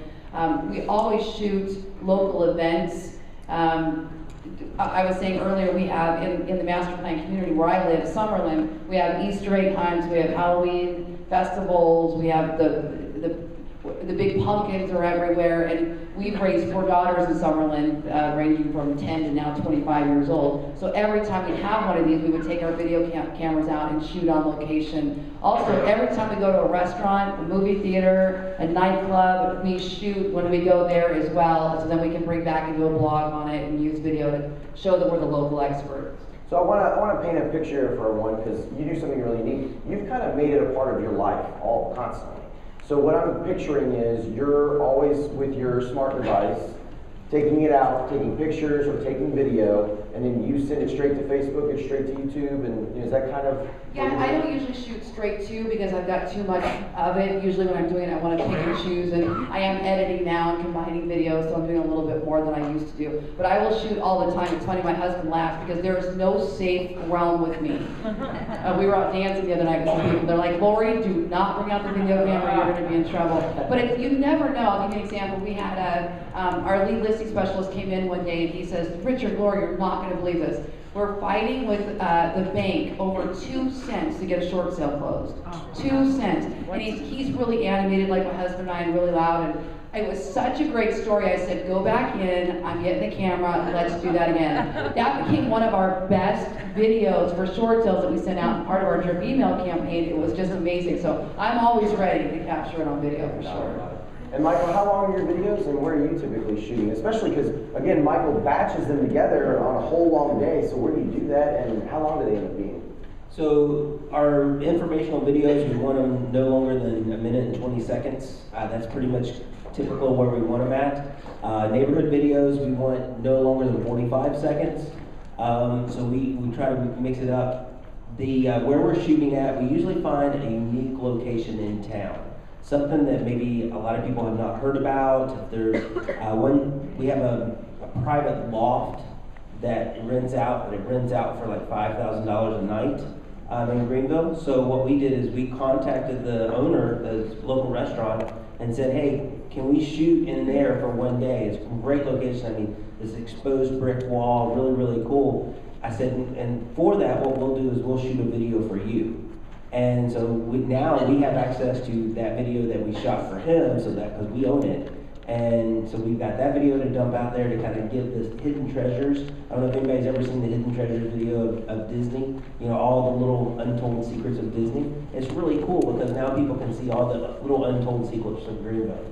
We always shoot local events. I was saying earlier, we have in the master plan community where I live, Summerlin, we have Easter egg hunts, we have Halloween festivals, we have the big pumpkins are everywhere, and we've raised 4 daughters in Summerlin, ranging from 10 to now 25 years old. So every time we have one of these, we would take our video cameras out and shoot on location. Also, every time we go to a restaurant, a movie theater, a nightclub, we shoot when we go there as well, so then we can bring back and do a blog on it and use video to show that we're the local experts. So I want to paint a picture for everyone, because you do something really neat. You've kind of made it a part of your life, all constantly. So what I'm picturing is you're always with your smart device, taking it out, taking pictures or taking video, and then you send it straight to Facebook and straight to YouTube, and is that kind of... Yeah, I don't usually shoot straight to because I've got too much of it. Usually when I'm doing it, I want to pick and choose, and I am editing now and combining videos, so I'm doing a little bit more than I used to do. But I will shoot all the time. It's funny, my husband laughs because there is no safe realm with me. We were out dancing the other night with some people. They're like, Lori, do not bring out the video camera, you're going to be in trouble. But you never know. I'll give you an example. We had our lead listing specialist came in one day and he says, Richard, Lori, you're not going to believe this. We're fighting with the bank over 2 cents to get a short sale closed. 2 cents. And he's really animated like my husband and I, and really loud. And it was such a great story. I said, go back in, I'm getting the camera, let's do that again. That became one of our best videos for short sales that we sent out, part of our drip email campaign. It was just amazing. So I'm always ready to capture it on video for sure. And Michael, how long are your videos and where are you typically shooting? Especially because, again, Michael batches them together on a whole long day, so where do you do that and how long do they end up being? So our informational videos, we want them no longer than a minute and 20 seconds. That's pretty much typical where we want them at. Neighborhood videos, we want no longer than 45 seconds. So we try to mix it up. Where we're shooting at, we usually find a unique location in town. Something that maybe a lot of people have not heard about. If there's we have a private loft that rents out, and it rents out for like $5,000 a night in Greenville. So what we did is we contacted the owner, the local restaurant, and said, hey, can we shoot in there for one day? It's a great location. I mean, this exposed brick wall, really, really cool. I said, and for that, what we'll do is we'll shoot a video for you. And so now we have access to that video that we shot for him, so that because we own it. And so we've got that video to dump out there to kind of give this hidden treasures. I don't know if anybody's ever seen the hidden treasures video of Disney, you know, all the little untold secrets of Disney. It's really cool because now people can see all the little untold secrets of Greenville.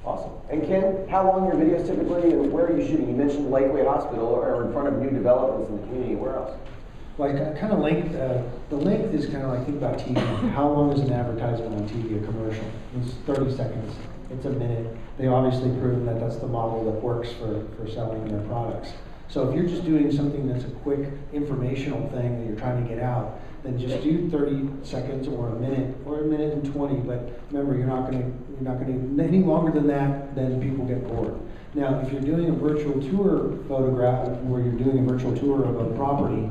Awesome. And Ken, how long are your videos typically and where are you shooting? You mentioned Lakeway Hospital or in front of new developments in the community. Where else? Like kind of length, the length is kind of like, think about TV. How long is an advertisement on TV, a commercial? It's 30 seconds, it's a minute. They obviously proven that that's the model that works for selling their products. So if you're just doing something that's a quick informational thing that you're trying to get out, then just do 30 seconds or a minute and 20. But remember, you're not going to any longer than that, then people get bored. Now, if you're doing a virtual tour photograph, where you're doing a virtual tour of a property,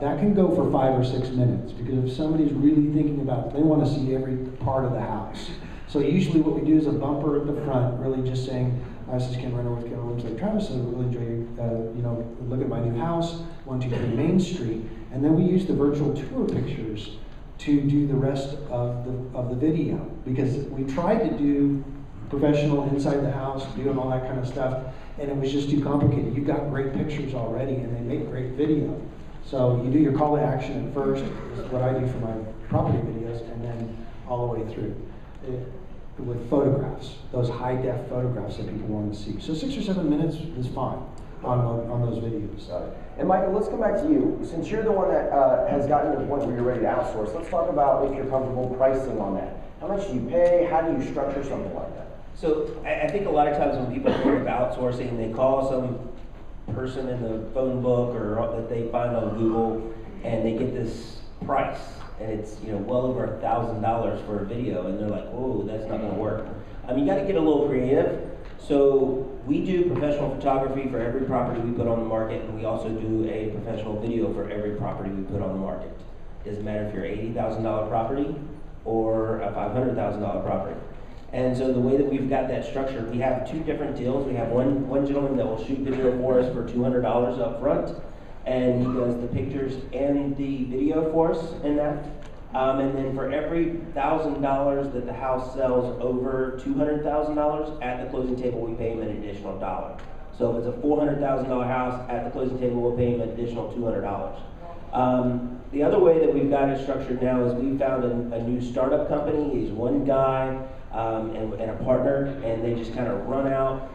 that can go for 5 or 6 minutes, because if somebody's really thinking about it, they want to see every part of the house. So usually what we do is a bumper at the front, really just saying, this is Renner with Keller, like Travis, I really enjoy look at my new house, 123 Main Street, and then we use the virtual tour pictures to do the rest of the video, because we tried to do professional inside the house, doing all that kind of stuff, and it was just too complicated. You've got great pictures already, and they make great video. So you do your call to action at first, is what I do for my property videos, and then all the way through. With photographs, those high-def photographs that people want to see. So 6 or 7 minutes is fine on those videos. And Michael, let's come back to you. Since you're the one that has gotten to the point where you're ready to outsource, let's talk about if you're comfortable pricing on that. How much do you pay? How do you structure something like that? So I think a lot of times when people think of outsourcing, they call some person in the phone book or that they find on Google, and they get this price. And it's well over $1,000 for a video, and they're like, "Whoa, that's not going to work." You got to get a little creative. So we do professional photography for every property we put on the market, and we also do a professional video for every property we put on the market. It doesn't matter if you're an $80,000 property or a $500,000 property. And so the way that we've got that structured, we have 2 different deals. We have one gentleman that will shoot video for us for $200 up front. And he does the pictures and the video for us in that. And then for every $1,000 that the house sells over $200,000, at the closing table we pay him an additional $1. So if it's a $400,000 house, at the closing table we'll pay him an additional $200. The other way that we've got it structured now is we found a new startup company. He's one guy and a partner, and they just kind of run out.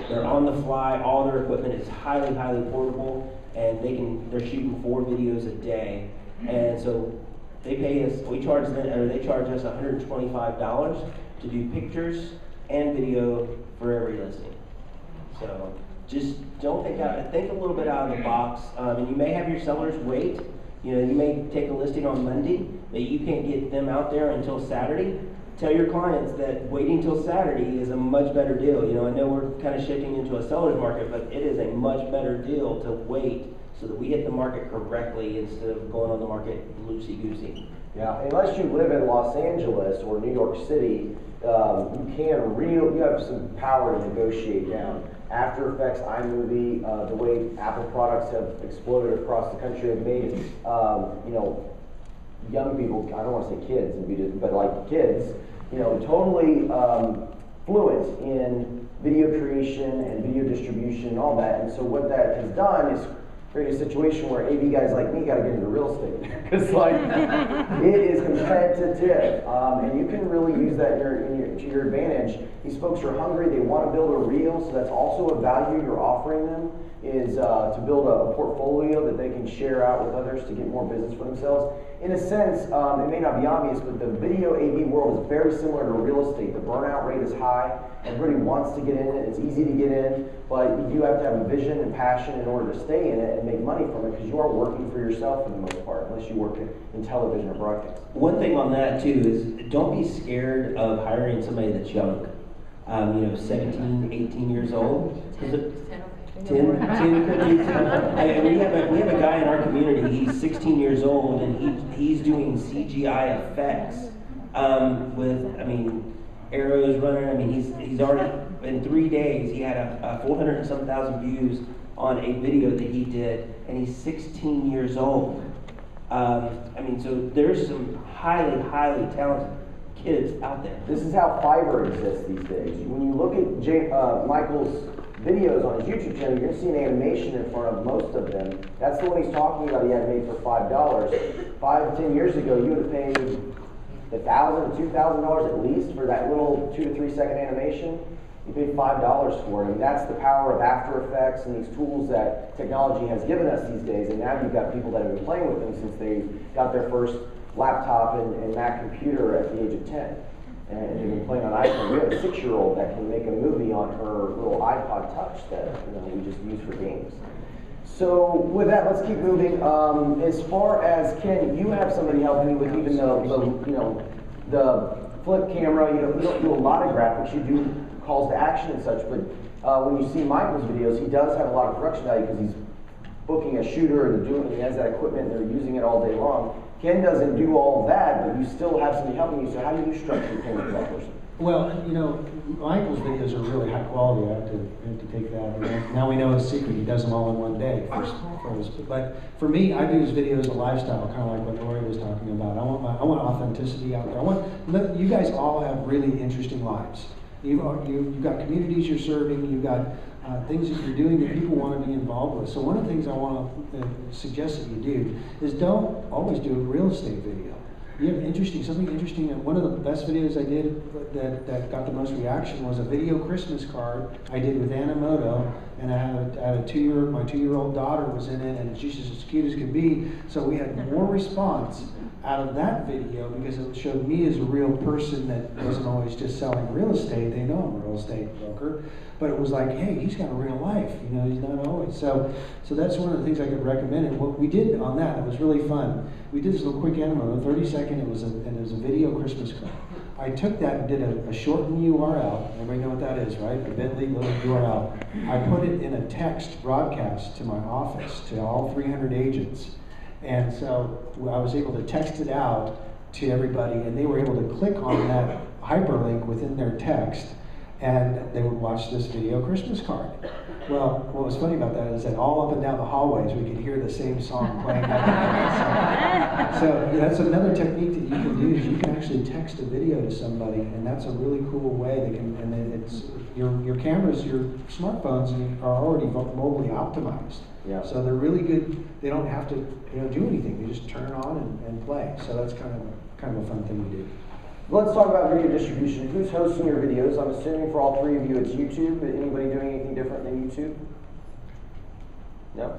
They're on the fly. All their equipment is highly, highly portable, and they're shooting 4 videos a day. And so they pay us. They charge us $125 to do pictures and video for every listing. So just don't think a little bit out of the box. And you may have your sellers wait. You may take a listing on Monday, but you can't get them out there until Saturday. Tell your clients that waiting till Saturday is a much better deal. I know we're kind of shifting into a seller's market, but it is a much better deal to wait so that we hit the market correctly instead of going on the market loosey-goosey. Yeah, unless you live in Los Angeles or New York City, you have some power to negotiate down. After Effects, iMovie, the way Apple products have exploded across the country have made, young people, I don't want to say kids, but like kids, totally fluent in video creation and video distribution and all that. And so what that has done is create a situation where AV guys like me got to get into real estate because like it is competitive, and you can really use that to your advantage. These folks are hungry; they want to build a reel, so that's also a value you're offering them is to build a portfolio that they can share out with others to get more business for themselves. In a sense, it may not be obvious, but the video AV world is very similar to real estate. The burnout rate is high. Everybody wants to get in it. It's easy to get in, but you do have to have a vision and passion in order to stay in it and make money from it because you are working for yourself for the most part, unless you work in television or broadcast. One thing on that too is don't be scared of hiring somebody that's young. 17, 18 years old. 10 could be. We have a guy in our community. He's 16 years old, and he's doing CGI effects with arrows running. He's already in 3 days he had a 400 and some thousand views on a video that he did, and he's 16 years old. So there's some highly talented kids out there. This is how Fiverr exists these days. When you look at Michael's videos on his YouTube channel, you're going to see an animation in front of most of them. That's the one he's talking about he had made for $5. 5 to 10 years ago, you would have paid $1,000 to $2,000 at least for that little 2 to 3 second animation. You paid $5 for it. And that's the power of After Effects and these tools that technology has given us these days. And now you've got people that have been playing with them since they got their first laptop and Mac computer at the age of 10. And they've been playing on iPhone. We have a 6-year-old that can make a movie on her little iPod Touch that we just use for games. So with that, let's keep moving. As far as Ken, you have somebody helping you with even the flip camera. You don't do a lot of graphics. You do calls to action and such. But when you see Michael's videos, he does have a lot of production value because he's booking a shooter and he has that equipment and they're using it all day long. Ken doesn't do all of that, but you still have somebody helping you. So how do you structure the payment for that person? Well, Michael's videos are really high quality. I have to take that. Now we know his secret. He does them all in one day. But for me, I do his videos a lifestyle, kind of like what Lori was talking about. I want authenticity out there. You guys all have really interesting lives. You've got communities you're serving. You've got things that you're doing that people want to be involved with. So one of the things I want to suggest that you do is don't always do a real estate video. You have something interesting, and one of the best videos I did that got the most reaction was a video Christmas card I did with Animoto, and I had my 2-year-old daughter was in it, and she's just as cute as could be. So we had more response out of that video because it showed me as a real person that wasn't always just selling real estate. They know I'm a real estate broker, but it was like, hey, he's got a real life. He's not always. So that's one of the things I could recommend. And what we did on that, it was really fun. We did this little quick animal, 30-second. It was a video Christmas card. I took that and did a shortened URL. Everybody know what that is, right? A bit.ly little URL. I put it in a text broadcast to my office, to all 300 agents. And so I was able to text it out to everybody, and they were able to click on that hyperlink within their text, and they would watch this video Christmas card. Well, what was funny about that is that all up and down the hallways, we could hear the same song playing. So that's another technique that you can do, is you can actually text a video to somebody, and that's a really cool way. And it's your cameras, your smartphones are already mobily optimized. Yeah. So they're really good. They don't have to do anything. They just turn it on and play. So that's kind of a fun thing to do. Let's talk about video distribution. Who's hosting your videos? I'm assuming for all 3 of you it's YouTube. Anybody doing anything different than YouTube? No?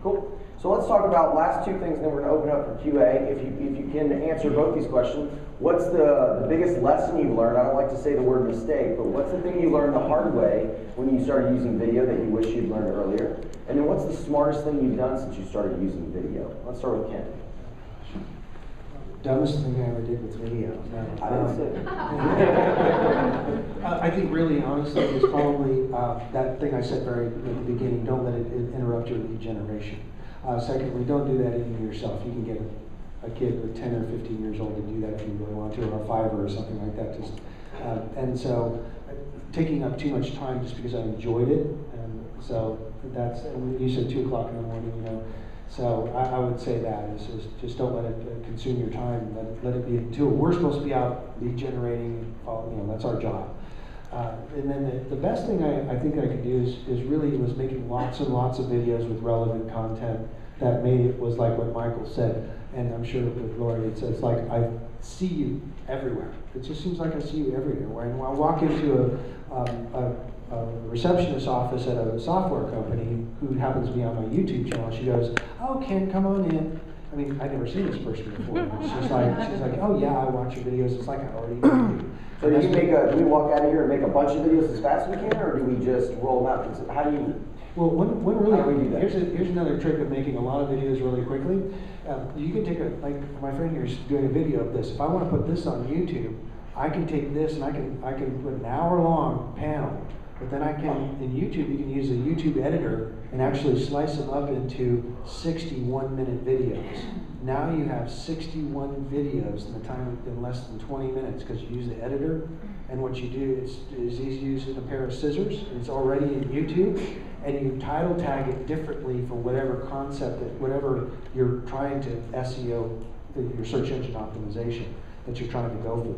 Cool. So let's talk about last 2 things, and then we're going to open up for QA. If you can answer both these questions, what's the biggest lesson you've learned? I don't like to say the word mistake, but what's the thing you learned the hard way when you started using video that you wish you'd learned earlier? And then what's the smartest thing you've done since you started using video? Let's start with Ken. Dumbest thing I ever did with video. I didn't say I think really, honestly, it's probably that thing I said at the beginning, don't let it interrupt your lead generation. Secondly, don't do that even yourself. You can get a kid with 10 or 15 years old to do that if you really want to, or a Fiverr or something like that. And so taking up too much time just because I enjoyed it. And so that's, and you said 2 o'clock in the morning, So I would say that is just don't let it consume your time. Let it be until we're supposed to be out lead generating. That's our job. And then the best thing I think I could do is really was making lots and lots of videos with relevant content that was like what Michael said, and I'm sure with Lori, it's like I see you everywhere. It just seems like I see you everywhere. When I walk into a receptionist office at a software company who happens to be on my YouTube channel, she goes, "Oh, Ken, come on in." I mean, I'd never seen this person before. She's like, "Oh yeah, I watch your videos." It's like I already know you. So do we walk out of here and make a bunch of videos as fast as we can, or do we just roll them out? How do you? Well, one really, How do we do that? here's another trick of making a lot of videos really quickly. You can take like my friend here is doing a video of this. If I want to put this on YouTube, I can take this and I can put an hour-long panel. But then I can, in YouTube, you can use a YouTube editor and actually slice them up into 61-minute videos. Now you have 61 videos in less than 20 minutes because you use the editor. And what you do is you use a pair of scissors. It's already in YouTube, and you title tag it differently for whatever concept, whatever you're trying to SEO, your search engine optimization that you're trying to go for.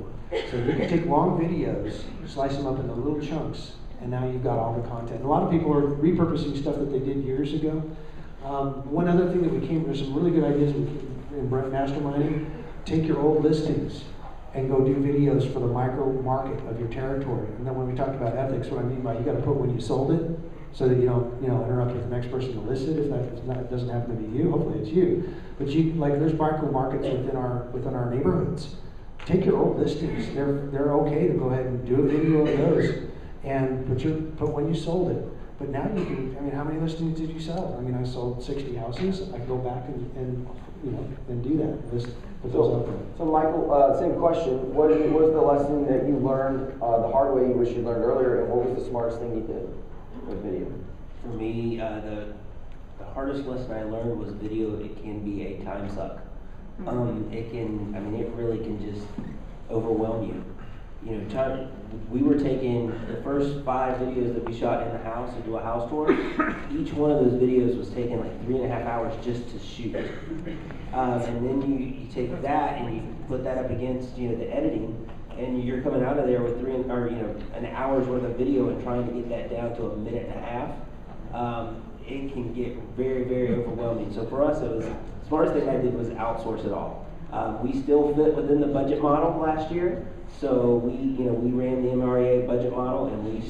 So you can take long videos, slice them up into little chunks, and now you've got all the content. And a lot of people are repurposing stuff that they did years ago. One other thing that there's some really good ideas in Brent Masterminding. Take your old listings and go do videos for the micro market of your territory. And then when we talked about ethics, what I mean by you got to put when you sold it, so that you don't interrupt with the next person to list it if that doesn't happen to be you. Hopefully it's you. But there's micro markets within our neighborhoods. Take your old listings. They're okay to go ahead and do a video of those and put when you sold it. But now you can, how many listings did you sell? I sold 60 houses. I can go back and do that. Put those up there. So Michael, same question. What was the lesson that you learned the hard way you wish you learned earlier, and what was the smartest thing you did with video? For me, the hardest lesson I learned was video. It can be a time suck. It really can just overwhelm you. We were taking the first 5 videos that we shot in the house to do a house tour. Each one of those videos was taking like 3.5 hours just to shoot. And then you take that and you put that up against the editing, and you're coming out of there with an hour's worth of video and trying to get that down to a minute and a half. It can get very, very overwhelming. So for us, the smartest thing I did was outsource it all. We still fit within the budget model last year. So we ran the MREA budget model, and we're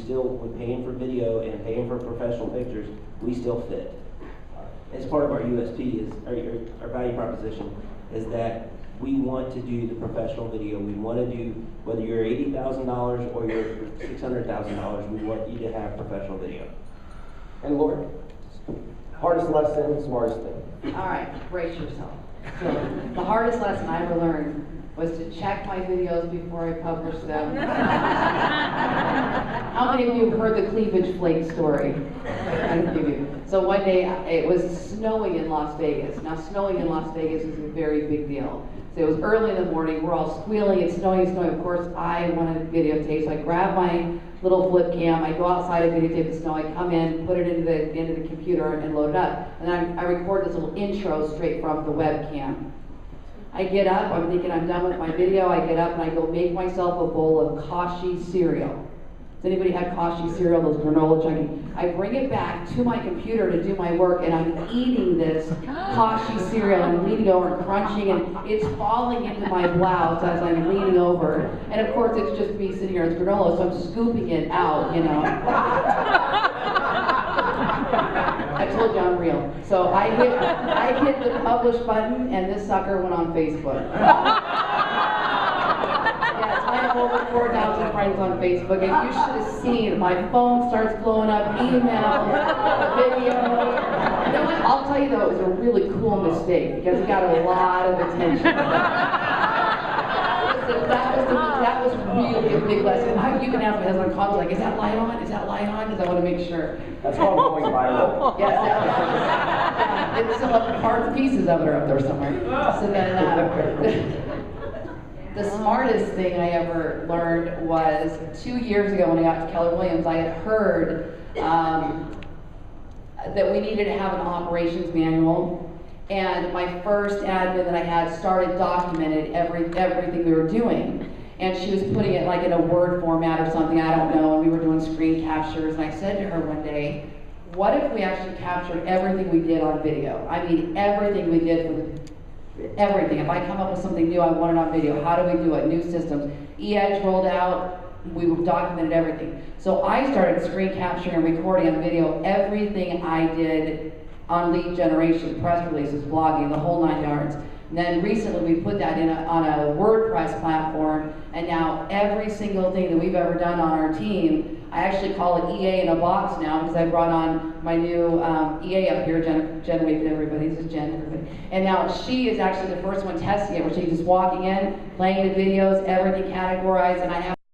paying for video and paying for professional pictures. We still fit. As part of our USP our value proposition is that we want to do the professional video. We want to do, whether you're $80,000 or you're $600,000, we want you to have professional video. And Lord, hardest lesson, smartest thing. All right, brace yourself. So the hardest lesson I ever learned was to check my videos before I publish them. How many of you have heard the cleavage flake story? So one day it was snowing in Las Vegas. Now snowing in Las Vegas is a very big deal. So it was early in the morning, we're all squealing, it's snowing. Of course I wanted to videotape, so I grab my little flip cam, I go outside and videotape the snow, I come in, put it into the computer and load it up. And then I record this little intro straight from the webcam. I get up, I'm thinking I'm done with my video, I get up and I go make myself a bowl of Kashi cereal. Has anybody had Kashi cereal, those granola chunky? I bring it back to my computer to do my work, and I'm eating this Kashi cereal. I'm leaning over and crunching, and it's falling into my blouse as I'm leaning over. And of course, it's just me sitting here as granola, so I'm scooping it out, I told you I'm real. So I hit the publish button, and this sucker went on Facebook. I have over 4,000 friends on Facebook, and you should have seen my phone starts blowing up, emails, video. You know what? I'll tell you though, it was a really cool mistake because it got a lot of attention. That was really a big lesson. You can ask me as I'm calling, like, is that light on? Is that light on? Because I want to make sure. That's called going viral. Yes, it's still up, parts, pieces of it are up there somewhere. So then. The smartest thing I ever learned was 2 years ago when I got to Keller Williams, I had heard that we needed to have an operations manual, and my first admin that I had started documented everything we were doing. and she was putting it like in a Word format or something, I don't know, and we were doing screen captures, and I said to her one day, what if we actually captured everything we did on video? I mean, everything we did for everything. If I come up with something new I wanted on video, how do we do it? New systems. E-Edge rolled out, we documented everything. So I started screen capturing and recording on video everything I did on lead generation, press releases, blogging, the whole 9 yards. And then recently we put that on a WordPress platform, and now every single thing that we've ever done on our team, I actually call it EA in a box now because I brought on my new EA up here, Jen waved at everybody, this is Jen, everybody. And now she is actually the first one testing it, where she's just walking in, playing the videos, everything categorized, and I have